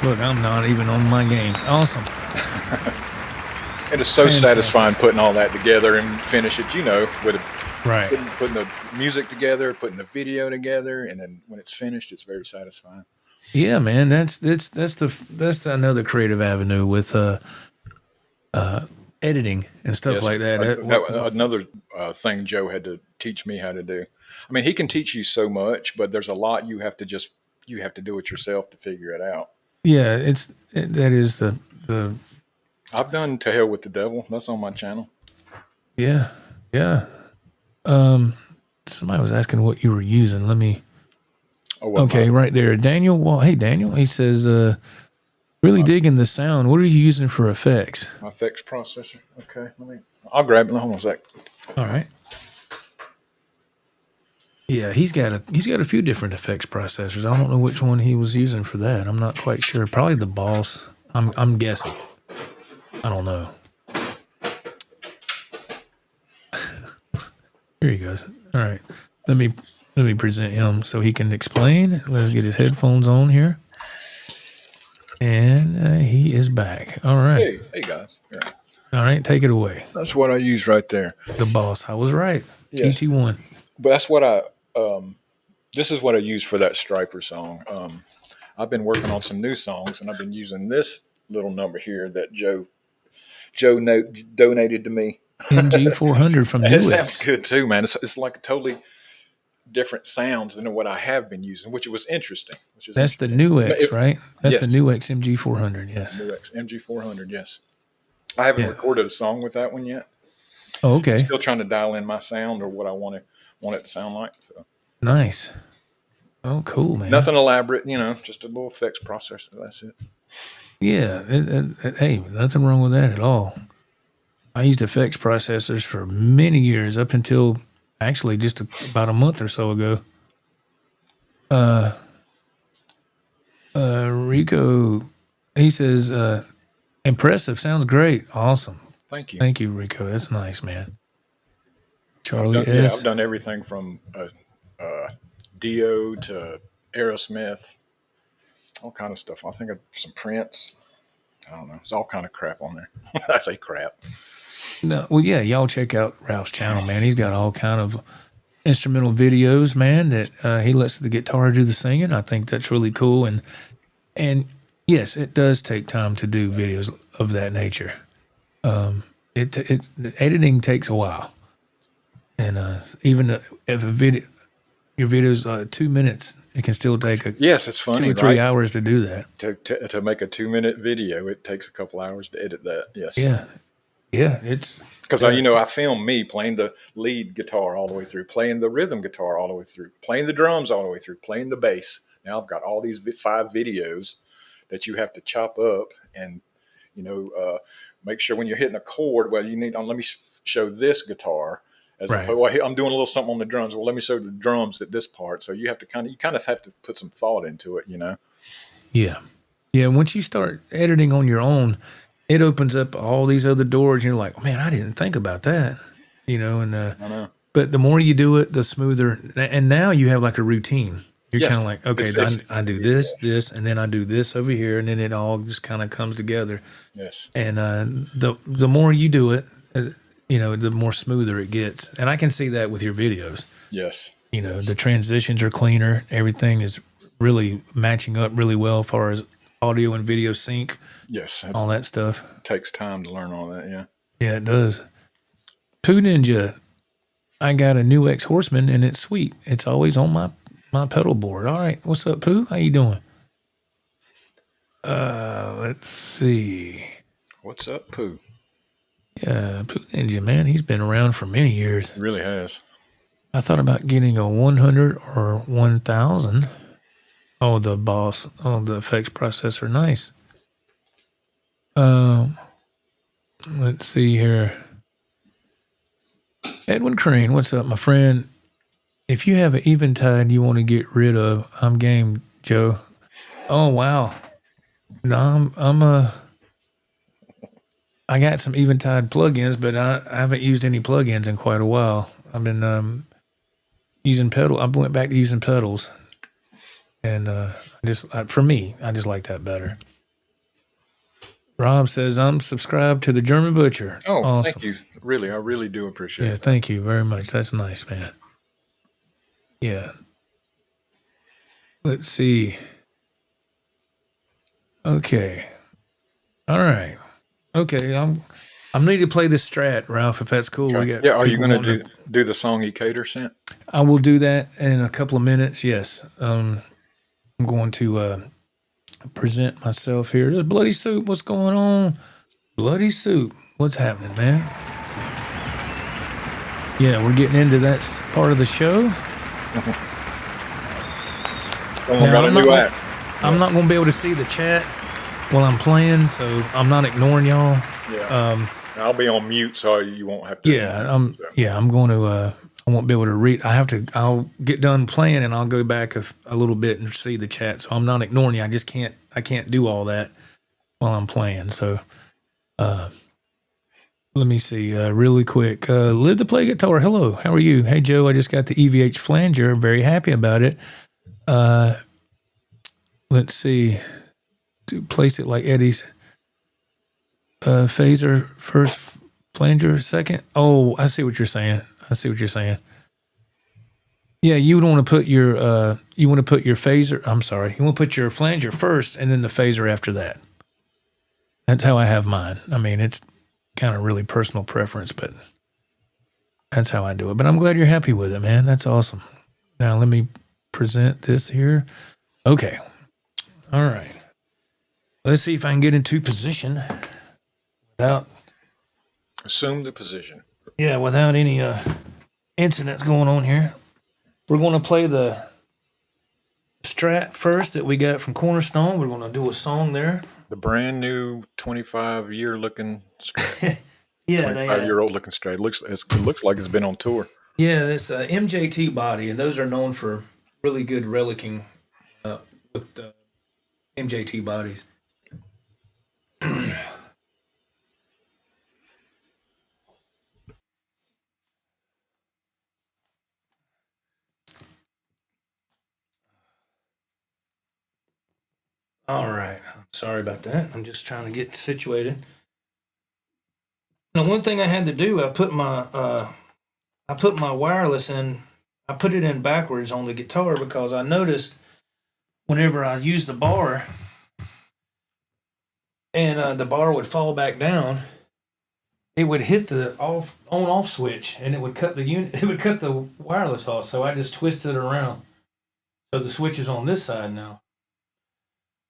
Look, I'm not even on my game. Awesome.
It is so satisfying putting all that together and finish it, with putting the music together, putting the video together, and then when it's finished, it's very satisfying.
Yeah, man, that's another creative avenue with editing and stuff like that.
Another thing Joe had to teach me how to do. I mean, he can teach you so much, but there's a lot you have to do it yourself to figure it out.
Yeah, that is the.
I've done To Hell with the Devil. That's on my channel.
Yeah. Somebody was asking what you were using. Let me. Right there, Daniel. Well, hey, Daniel. He says, really digging the sound. What are you using for effects?
My effects processor. Okay, I'll grab it. Hold on a sec.
All right. Yeah, he's got a few different effects processors. I don't know which one he was using for that. I'm not quite sure. Probably the Boss. I'm guessing. I don't know. Here he goes. All right. Let me present him so he can explain. Let's get his headphones on here. And he is back. All right.
Hey guys. Yeah.
All right, take it away.
That's what I use right there.
The Boss. I was right.
Yes.
GT1.
But that's what this is what I use for that Stryper song. I've been working on some new songs, and I've been using this little number here that Joe donated to me.
MG400 from Newex.
It sounds good too, man. It's like totally different sounds than what I have been using, which was interesting.
That's the Newex, right? That's the Newex MG400, yes.
Newex MG400, yes. I haven't recorded a song with that one yet.
Oh, okay.
I'm still trying to dial in my sound or what I want it to sound like. So.
Nice. Oh, cool, man.
Nothing elaborate, just a little effects processor. That's it.
Yeah. Hey, nothing wrong with that at all. I used effects processors for many years, up until actually just about a month or so ago. Rico, he says, impressive. Sounds great. Awesome.
Thank you.
Thank you, Rico. That's nice, man. Charlie S.
I've done everything from Dio to Aerosmith, all kind of stuff. I think of some Prince. I don't know. There's all kind of crap on there. I say crap.
No, well, yeah, y'all check out Ralph's channel, man. He's got all kind of instrumental videos, man, that he lets the guitar do the singing. I think that's really cool. And yes, it does take time to do videos of that nature. Editing takes a while. And even if your video's 2 minutes, it can still take
it's funny,
2 or 3 hours to do that.
To make a 2-minute video, it takes a couple hours to edit that. Yes.
Yeah, it's
because I film me playing the lead guitar all the way through, playing the rhythm guitar all the way through, playing the drums all the way through, playing the bass. Now I've got all these 5 videos that you have to chop up and make sure when you're hitting a chord. Well, you need. Let me show this guitar. I'm doing a little something on the drums. Well, let me show the drums at this part. So you have to kind of have to put some thought into it,
Yeah. Once you start editing on your own, it opens up all these other doors. And you're like, oh, man, I didn't think about that, I know. But the more you do it, the smoother. And now you have like a routine. You're kind of like, okay, I do this, and then I do this over here, and then it all just kind of comes together.
Yes.
And the more you do it, the more smoother it gets. And I can see that with your videos.
Yes.
The transitions are cleaner. Everything is really matching up really well as far as audio and video sync.
Yes.
All that stuff.
It takes time to learn all that, yeah.
Yeah, it does. Poo Ninja, I got a Newex Horseman, and it's sweet. It's always on my pedal board. All right. What's up, Pooh? How you doing? Let's see.
What's up, Pooh?
Yeah, Poo Ninja, man. He's been around for many years.
He really has.
I thought about getting a 100 or 1000. Oh, the Boss. Oh, the effects processor. Nice. Let's see here. Edwin Crane, what's up, my friend? If you have an Eventide you want to get rid of, I'm game, Joe. Oh, wow. No, I got some Eventide plugins, but I haven't used any plugins in quite a while. I've been using pedal. I went back to using pedals, and for me, I just like that better. Rob says, I'm subscribed to the German Butcher.
Oh,
awesome.
Thank you. Really, I really do appreciate it.
Yeah, thank you very much. That's nice, man. Yeah. Let's see. Okay. All right. Okay. I'm need to play this Strat, Ralph, if that's cool.
Okay.
We got
Are you going to do the song Ecater sent?
I will do that in a couple of minutes. Yes. I'm going to present myself here. This Bloody Soup. What's going on? Bloody Soup. What's happening, man? Yeah, we're getting into that part of the show. Now, I'm not going to be able to see the chat while I'm playing, so I'm not ignoring y'all.
Yeah. I'll be on mute, so you won't have to.
Yeah, I'm going to. I won't be able to read. I'll get done playing, and I'll go back a little bit and see the chat. So I'm not ignoring you. I just can't. I can't do all that while I'm playing. So, let me see really quick. Live to play guitar. Hello, how are you? Hey Joe, I just got the EVH flanger. I'm very happy about it. Let's see. To place it like Eddie's. Phaser first, flanger second. Oh, I see what you're saying. Yeah, you would want to put your phaser. I'm sorry, you want to put your flanger first, and then the phaser after that. That's how I have mine. I mean, it's kind of really personal preference, but that's how I do it. But I'm glad you're happy with it, man. That's awesome. Now let me present this here. Okay, all right. Let's see if I can get into position without
assume the position.
Yeah, without any incidents going on here. We're going to play the Strat first that we got from Cornerstone. We're going to do a song there.
The brand new 25-year looking Strat.
Yeah,
25-year-old looking Strat. It looks like it's been on tour.
Yeah, this MJT body, and those are known for really good relicking with the MJT bodies. All right. Sorry about that. I'm just trying to get situated. Now, one thing I had to do, I put my wireless in. I put it in backwards on the guitar because I noticed whenever I used the bar and the bar would fall back down, it would hit the on-off switch and it would cut the unit. It would cut the wireless off. So I just twisted it around. So the switch is on this side now.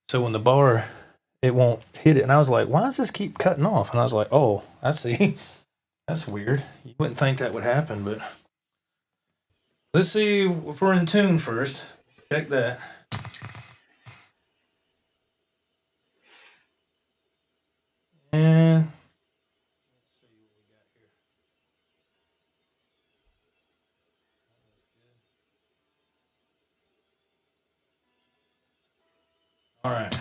So when the bar, it won't hit it. And I was like, why does this keep cutting off? And I was like, oh, I see. That's weird. You wouldn't think that would happen, but let's see if we're in tune first. Check that. And let's see what we got here. All right.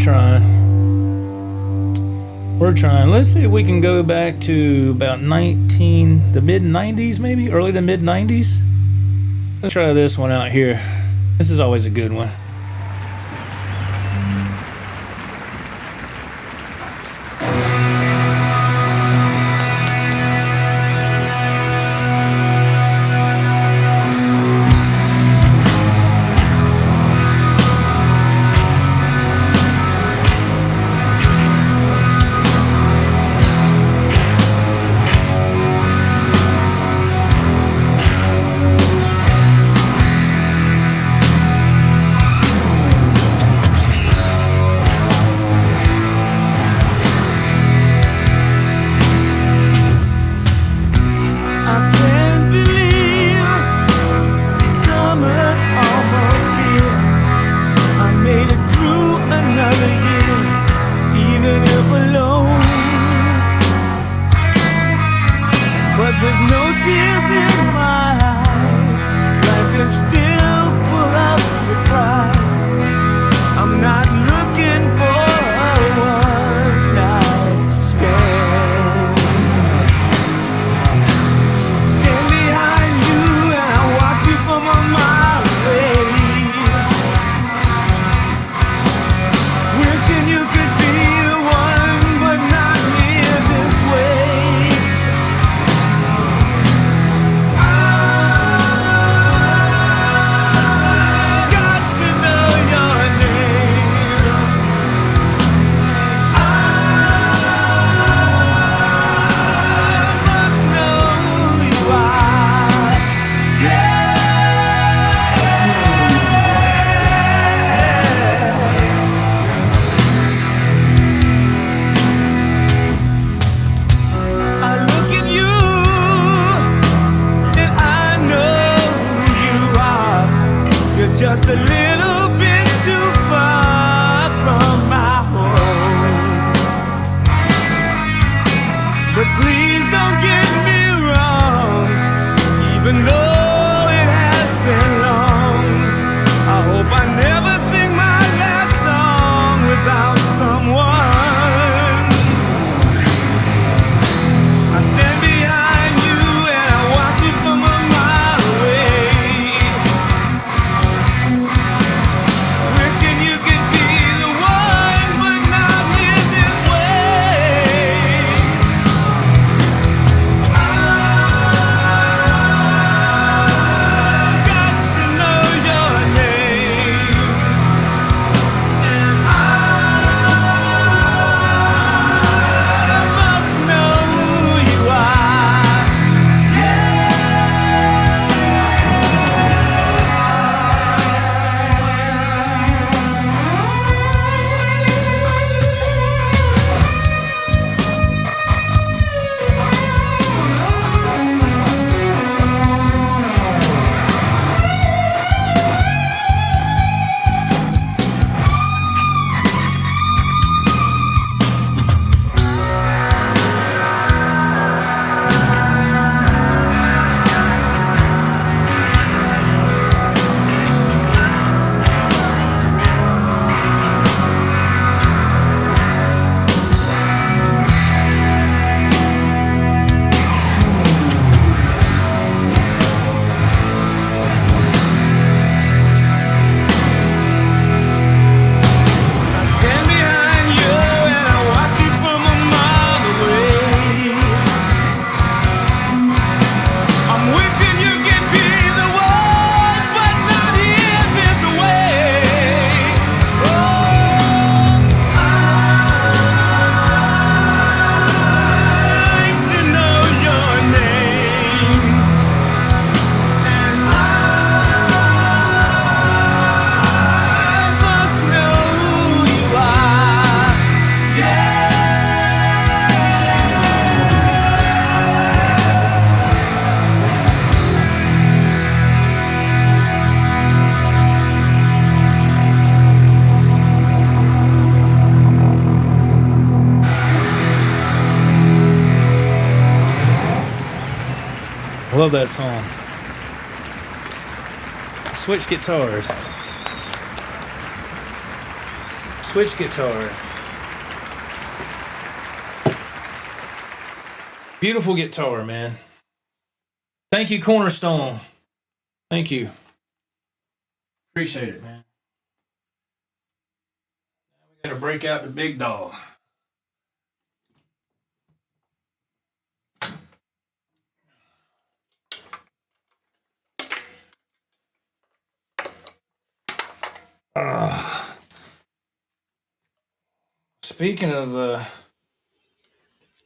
trying. We're trying. Let's see if we can go back to about the mid-90s, maybe? Early to mid-90s? Let's try this one out here. This is always a good one. Love that song. Switch guitars. Switch guitar. Beautiful guitar, man. Thank you, Cornerstone. Thank you. Appreciate it, man. Now we got to break out the big dog.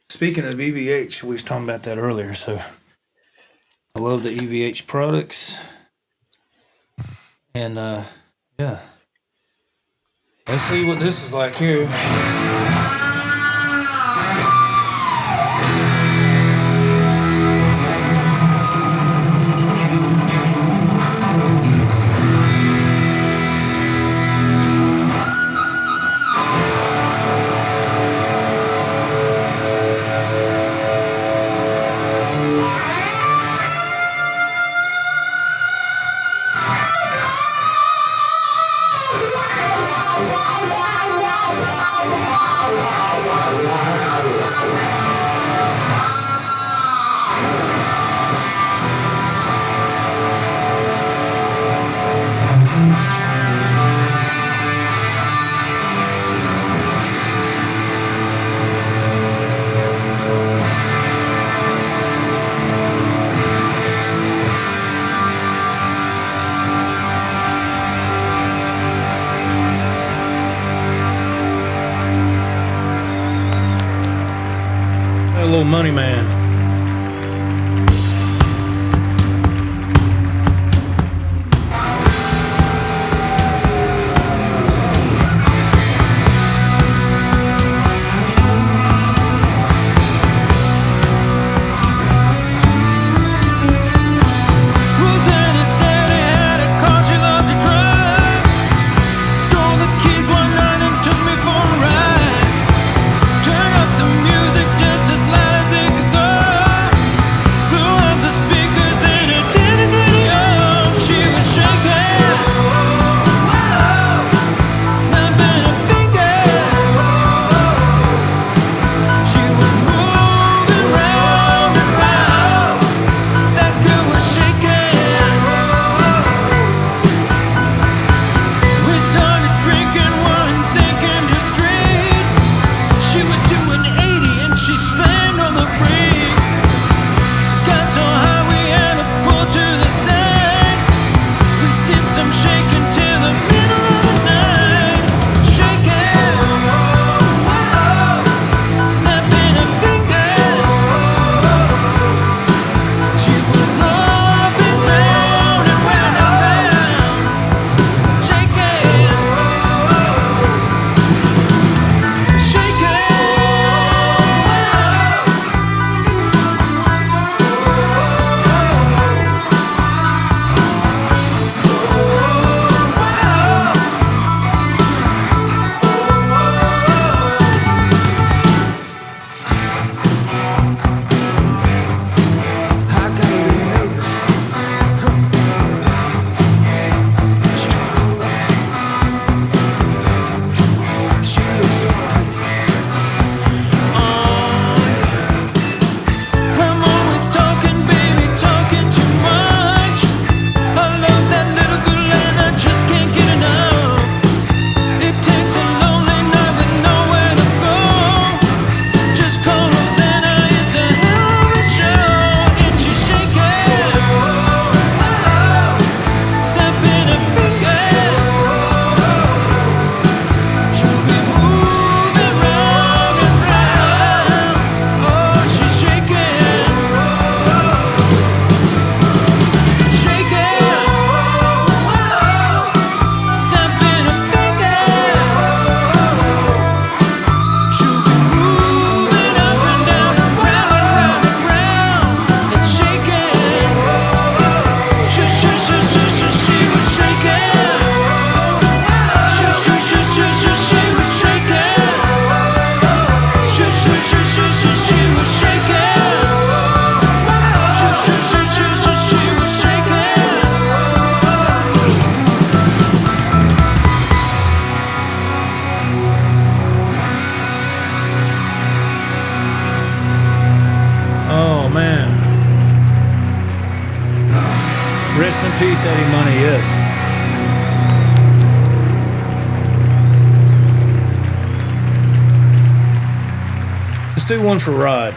Speaking of EVH, we was talking about that earlier. So I love the EVH products, and yeah, let's see what this is like here. Little money man.
Turn up the music just as loud as it could go.
Eddie Money, yes. Let's do one for Rod.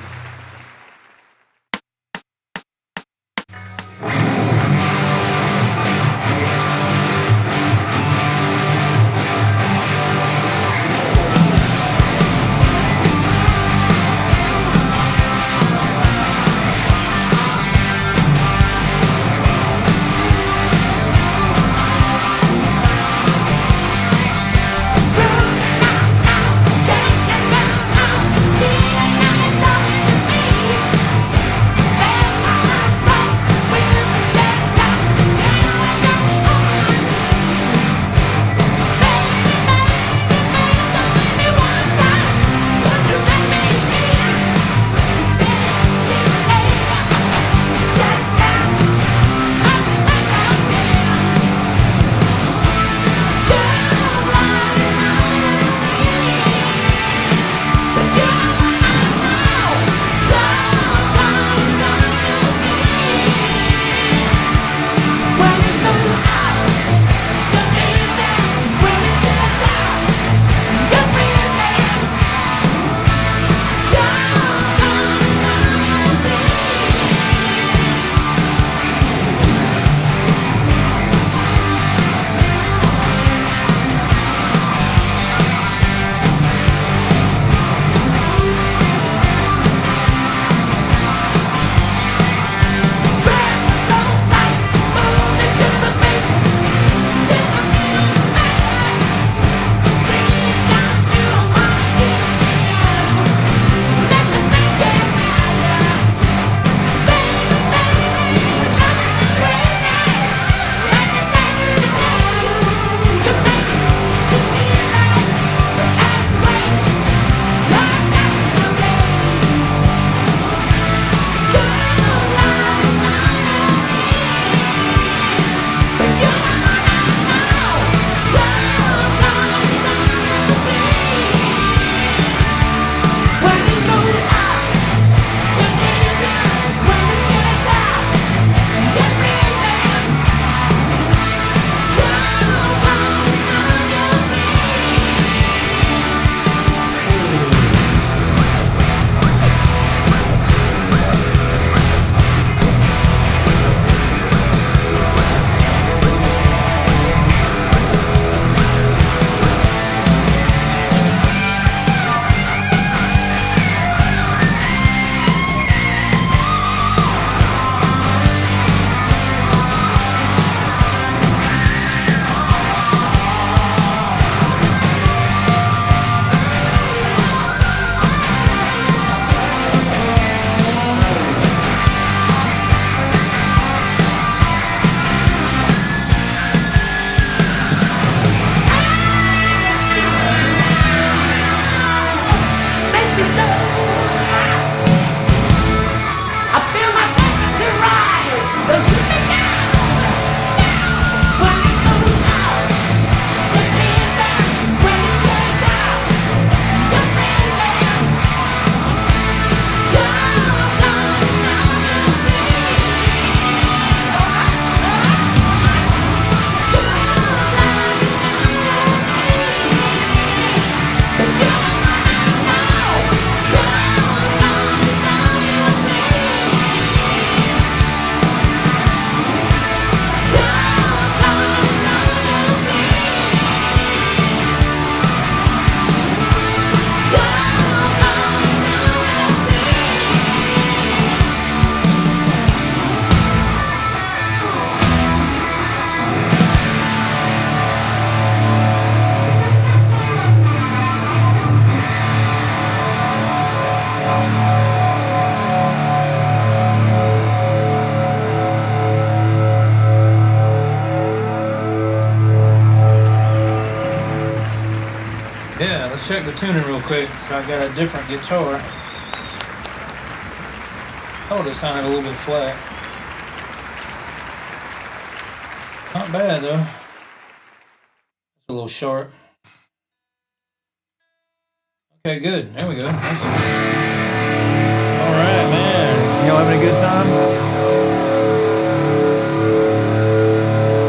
Yeah, let's check the tuning real quick. So I got a different guitar. Oh, it sounded a little bit flat. Not bad though. It's a little short. Okay, good. There we go. All right, man. Y'all having a good time?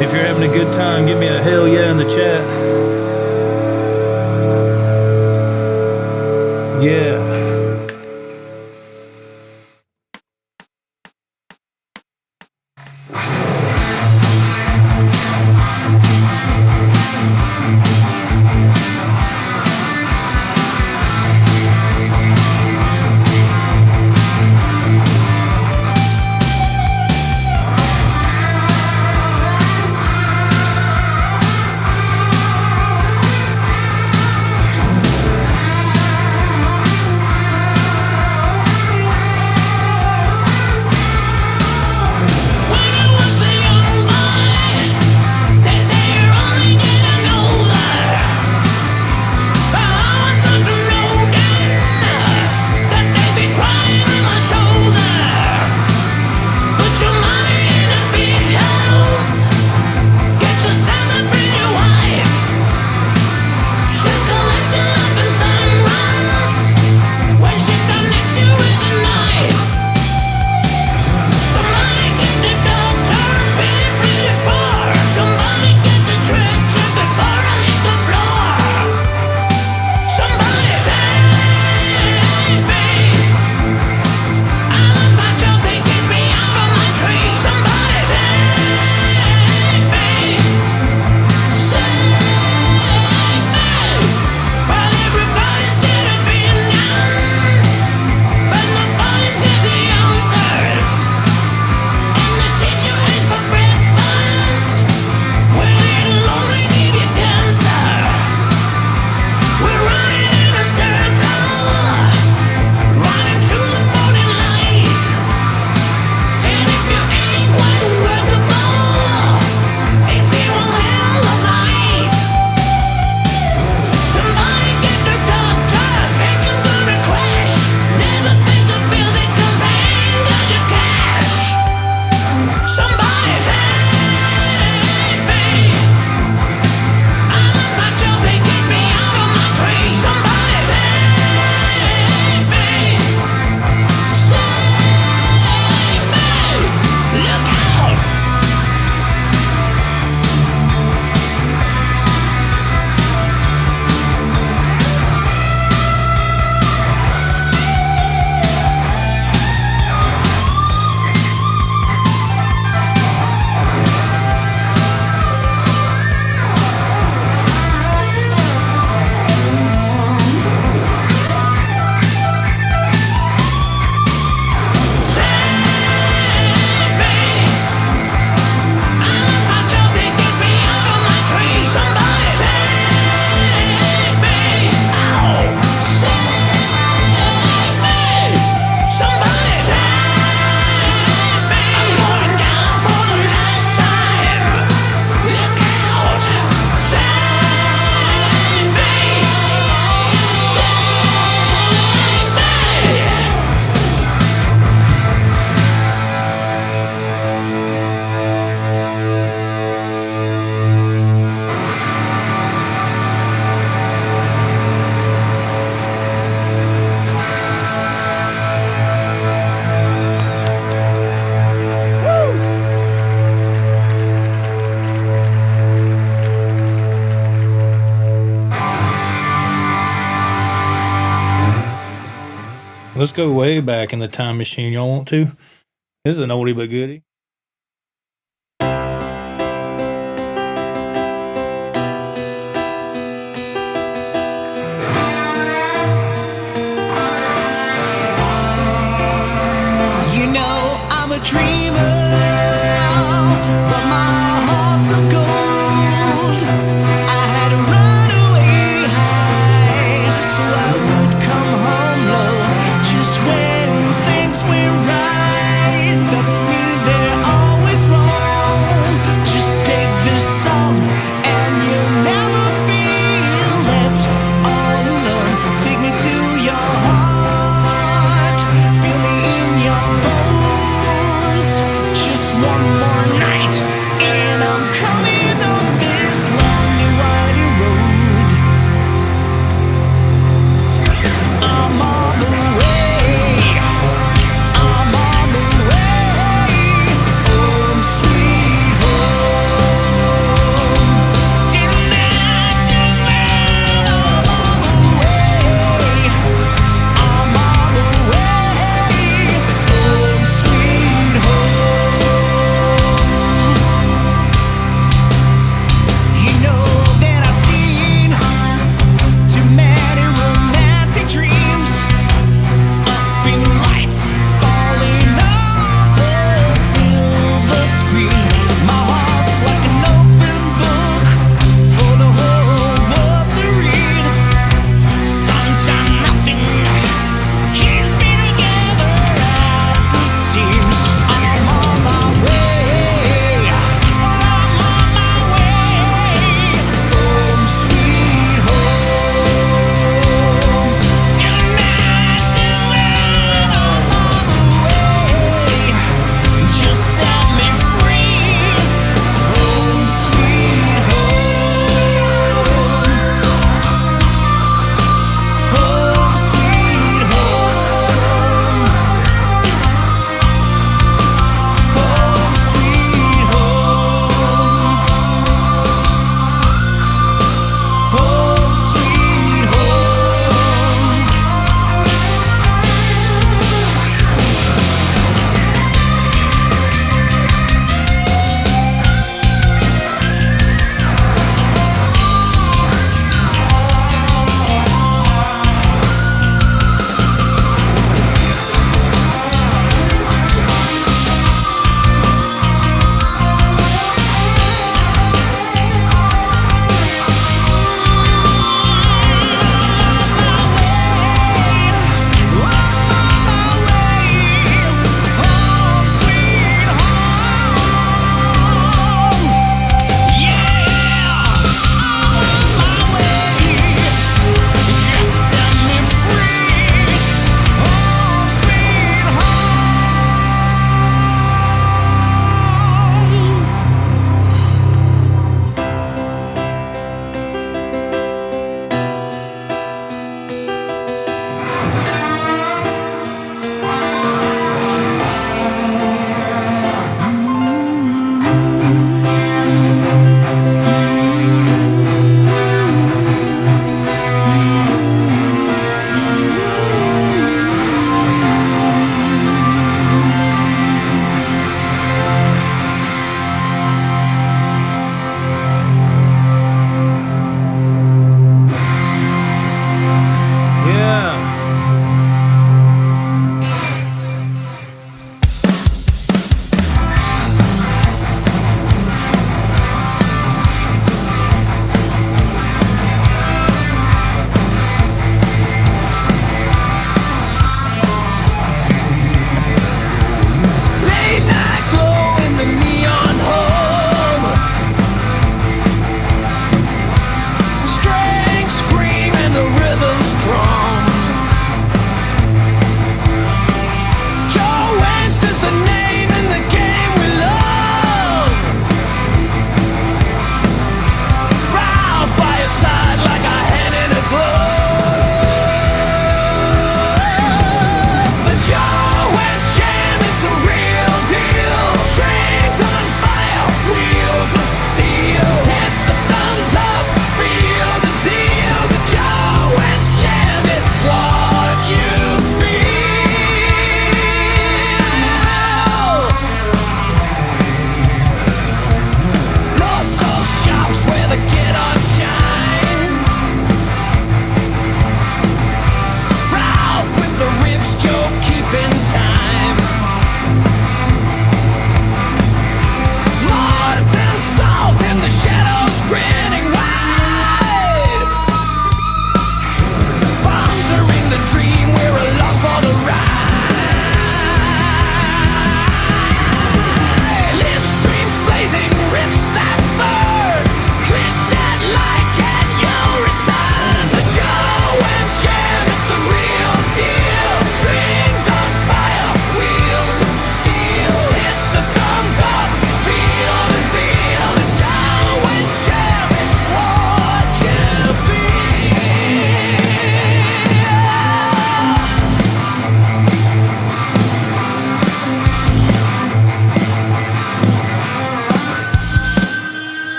If you're having a good time, give me a hell yeah in the chat. Yeah. Let's go way back in the time machine. Y'all want to? This is an oldie but goodie.
You know I'm a dreamer, but my heart's of gold. I had to run away high, so I would come home low. Just when things went right, doesn't mean they're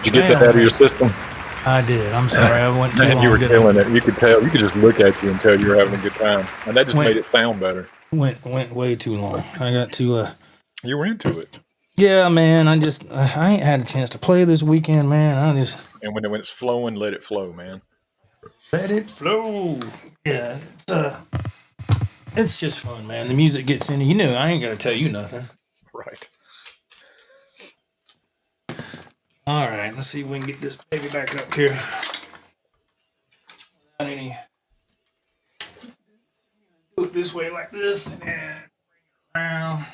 Did you get that out of your system?
I did. I'm sorry. I went too
Man,
long.
you were killing it. You could tell. You could just look at you and tell you were having a good time, and that just made it sound better.
Went way too long. I got to.
You were into it.
Yeah, man. I ain't had a chance to play this weekend, man.
And when it's flowing, let it flow, man.
Let it flow. Yeah, it's just fun, man. The music gets in. You know, I ain't gotta tell you nothing.
Right.
All right, let's see if we can get this baby back up here. Without any. Do it this way like this, and then bring it around.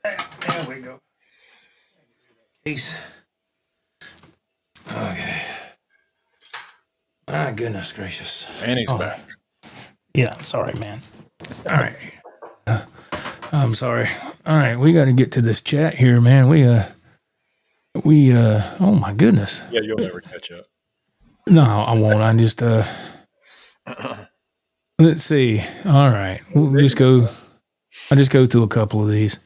There we go. Case. Okay. My goodness gracious.
And he's back.
Yeah, sorry, man. All right. I'm sorry. All right, we got to get to this chat here, man. We oh my goodness.
Yeah, you'll never catch up.
No, I won't. I just let's see. All right. We'll just go. I'll just go through a couple of these.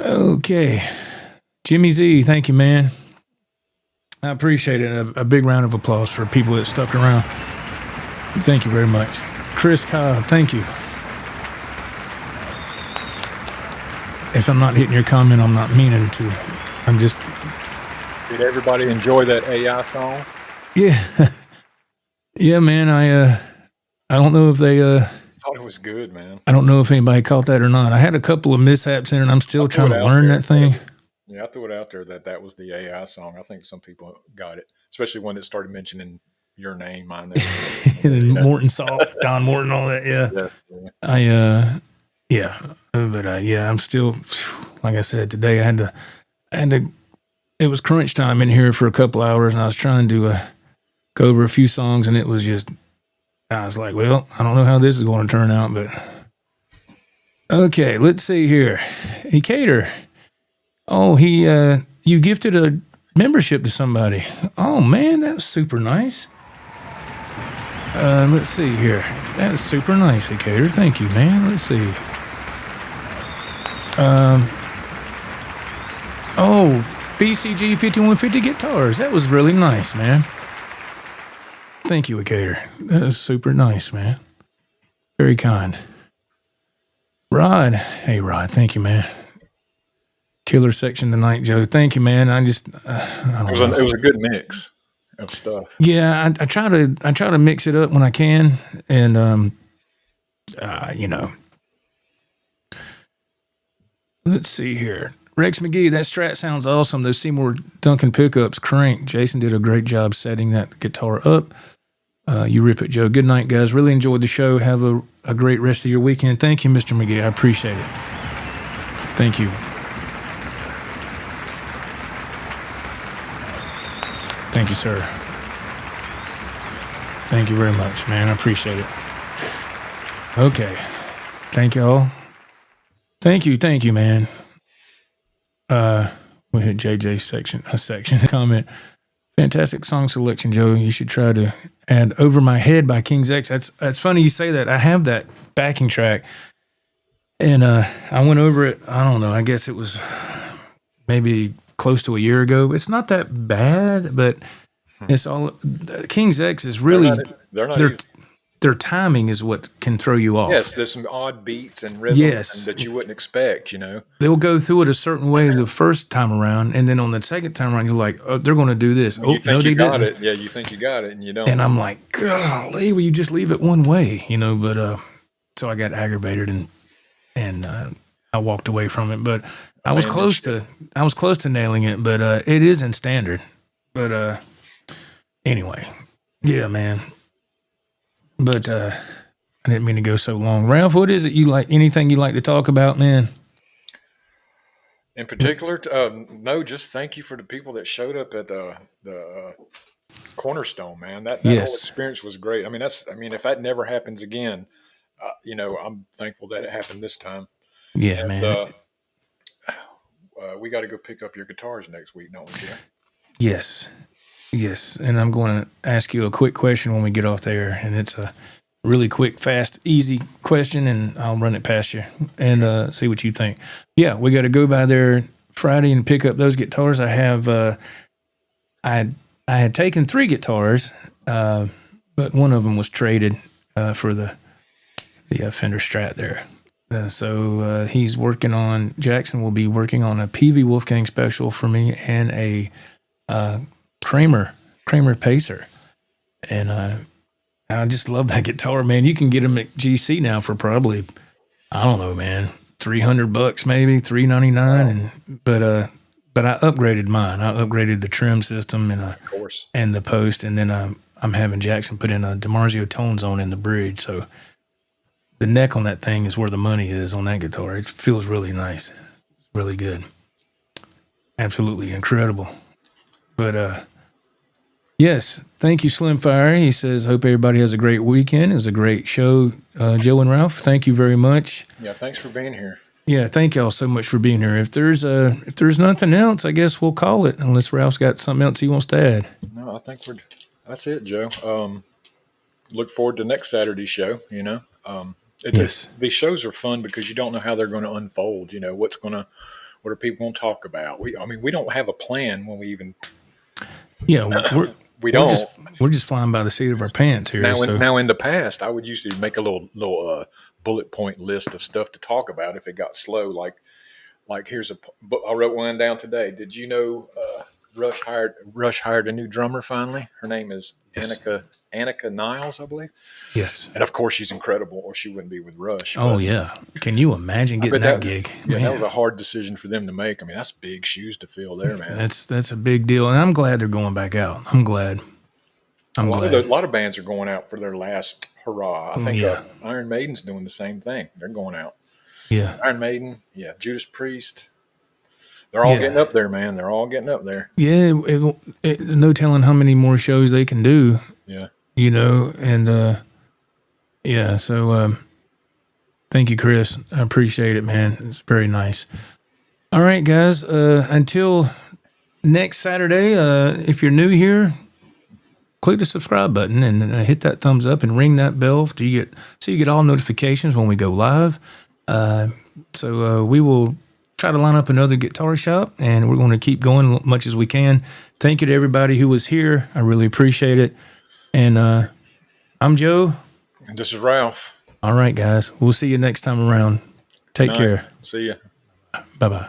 Okay. Jimmy Z, thank you, man. I appreciate it. A big round of applause for people that stuck around. Thank you very much. Chris Cobb, thank you. If I'm not hitting your comment, I'm not meaning to. I'm just.
Did everybody enjoy that AI song?
Yeah. Yeah, man. I don't know if they.
I thought it was good, man.
I don't know if anybody caught that or not. I had a couple of mishaps in it. I'm still trying to learn that thing.
Yeah, I threw it out there that was the AI song. I think some people got it, especially when it started mentioning your name, my name,
and Morton Salt, Don Morton, all that. Yeah. Yeah. I'm still, like I said today. I had to. It was crunch time in here for a couple hours, and I was trying to go over a few songs, and it was just. I was like, well, I don't know how this is going to turn out, but okay. Let's see here. Hey, Cater. Oh, you gifted a membership to somebody. Oh man, that was super nice. Let's see here. That was super nice, hey, Cater. Thank you, man. Let's see. BCG 5150 guitars. That was really nice, man. Thank you, Cater. That was super nice, man. Very kind. Rod. Hey, Rod. Thank you, man. Killer section tonight, Joe. Thank you, man. I just, I don't know.
It was a good mix of stuff.
Yeah, I try to mix it up when I can, and you know. Let's see here. Rex McGee, that Strat sounds awesome. Those Seymour Duncan pickups crank. Jason did a great job setting that guitar up. You rip it, Joe. Good night, guys. Really enjoyed the show. Have a great rest of your weekend. Thank you, Mr. McGee. I appreciate it. Thank you. Thank you, sir. Thank you very much, man. I appreciate it. Okay. Thank you all. Thank you, man. We hit JJ's section comment. Fantastic song selection, Joe. You should try to add Over My Head by King's X. That's funny you say that. I have that backing track. And I went over it, I don't know, I guess it was maybe close to a year ago. It's not that bad, but it's all King's X is really their timing is what can throw you off.
Yes, there's some odd beats and rhythms that you wouldn't expect, you know.
They'll go through it a certain way the first time around, and then on the second time around, you're like, oh, they're going to do this.
You think you got it. Yeah, you think you got it, and you don't.
And I'm like, golly, will you just leave it one way, you know? But so I got aggravated and I walked away from it. But I was close to nailing it, but it is in standard. But anyway, yeah, man. But I didn't mean to go so long. Ralph, what is it you like? Anything you like to talk about, man?
In particular, no, just thank you for the people that showed up at the Cornerstone, man. That whole experience was great. I mean, if that never happens again, you know, I'm thankful that it happened this time.
Yeah, man.
We got to go pick up your guitars next week, don't we, Jeff?
Yes. And I'm going to ask you a quick question when we get off there, and it's really quick, fast, easy question, and I'll run it past you and see what you think. Yeah, we got to go by there Friday and pick up those guitars. I have I had taken 3 guitars, but one of them was traded for the Fender Strat there. So he's working on, Jackson will be working on a Peavey Wolfgang special for me and a Kramer Pacer. And I just love that guitar, man. You can get them at GC now for probably, I don't know, man, $300 maybe, $399. And but I upgraded mine. I upgraded the trim system and
of course,
and the post, and then I'm having Jackson put in a DiMarzio tone zone in the bridge. So the neck on that thing is where the money is on that guitar. It feels really nice, really good, absolutely incredible. But yes, thank you, Slim Fire. He says, hope everybody has a great weekend. It was a great show, Joe and Ralph. Thank you very much.
Yeah, thanks for being here.
Yeah, thank y'all so much for being here. If there's nothing else, I guess we'll call it, unless Ralph's got something else he wants to add.
No, I think that's it, Joe. Look forward to next Saturday's show. These shows are fun because you don't know how they're going to unfold. What are people going to talk about? We don't have a plan when we even.
Yeah,
we don't.
We're just flying by the seat of our pants here.
Now, in the past, I would usually make a little bullet point list of stuff to talk about if it got slow. Like I wrote one down today. Did you know Rush hired a new drummer finally? Her name is Annika Niles, I believe.
Yes.
And of course she's incredible, or she wouldn't be with Rush.
Oh yeah. Can you imagine getting that gig?
Yeah, man. That was a hard decision for them to make. I mean, that's big shoes to fill there, man.
That's a big deal. And I'm glad they're going back out. I'm glad.
A lot of bands are going out for their last hurrah. I think Iron Maiden's doing the same thing. They're going out.
Yeah.
Iron Maiden, Judas Priest. They're all getting up there, man. They're all getting up there.
Yeah, no telling how many more shows they can do.
Yeah.
So thank you, Chris. I appreciate it, man. It's very nice. All right, guys. Until next Saturday, if you're new here, click the subscribe button and hit that thumbs up and ring that bell so you get all notifications when we go live. So we will try to line up another guitar shop, and we're going to keep going as much as we can. Thank you to everybody who was here. I really appreciate it. And I'm Joe.
And this is Ralph.
All right, guys. We'll see you next time around. Take care.
See ya.
Bye-bye.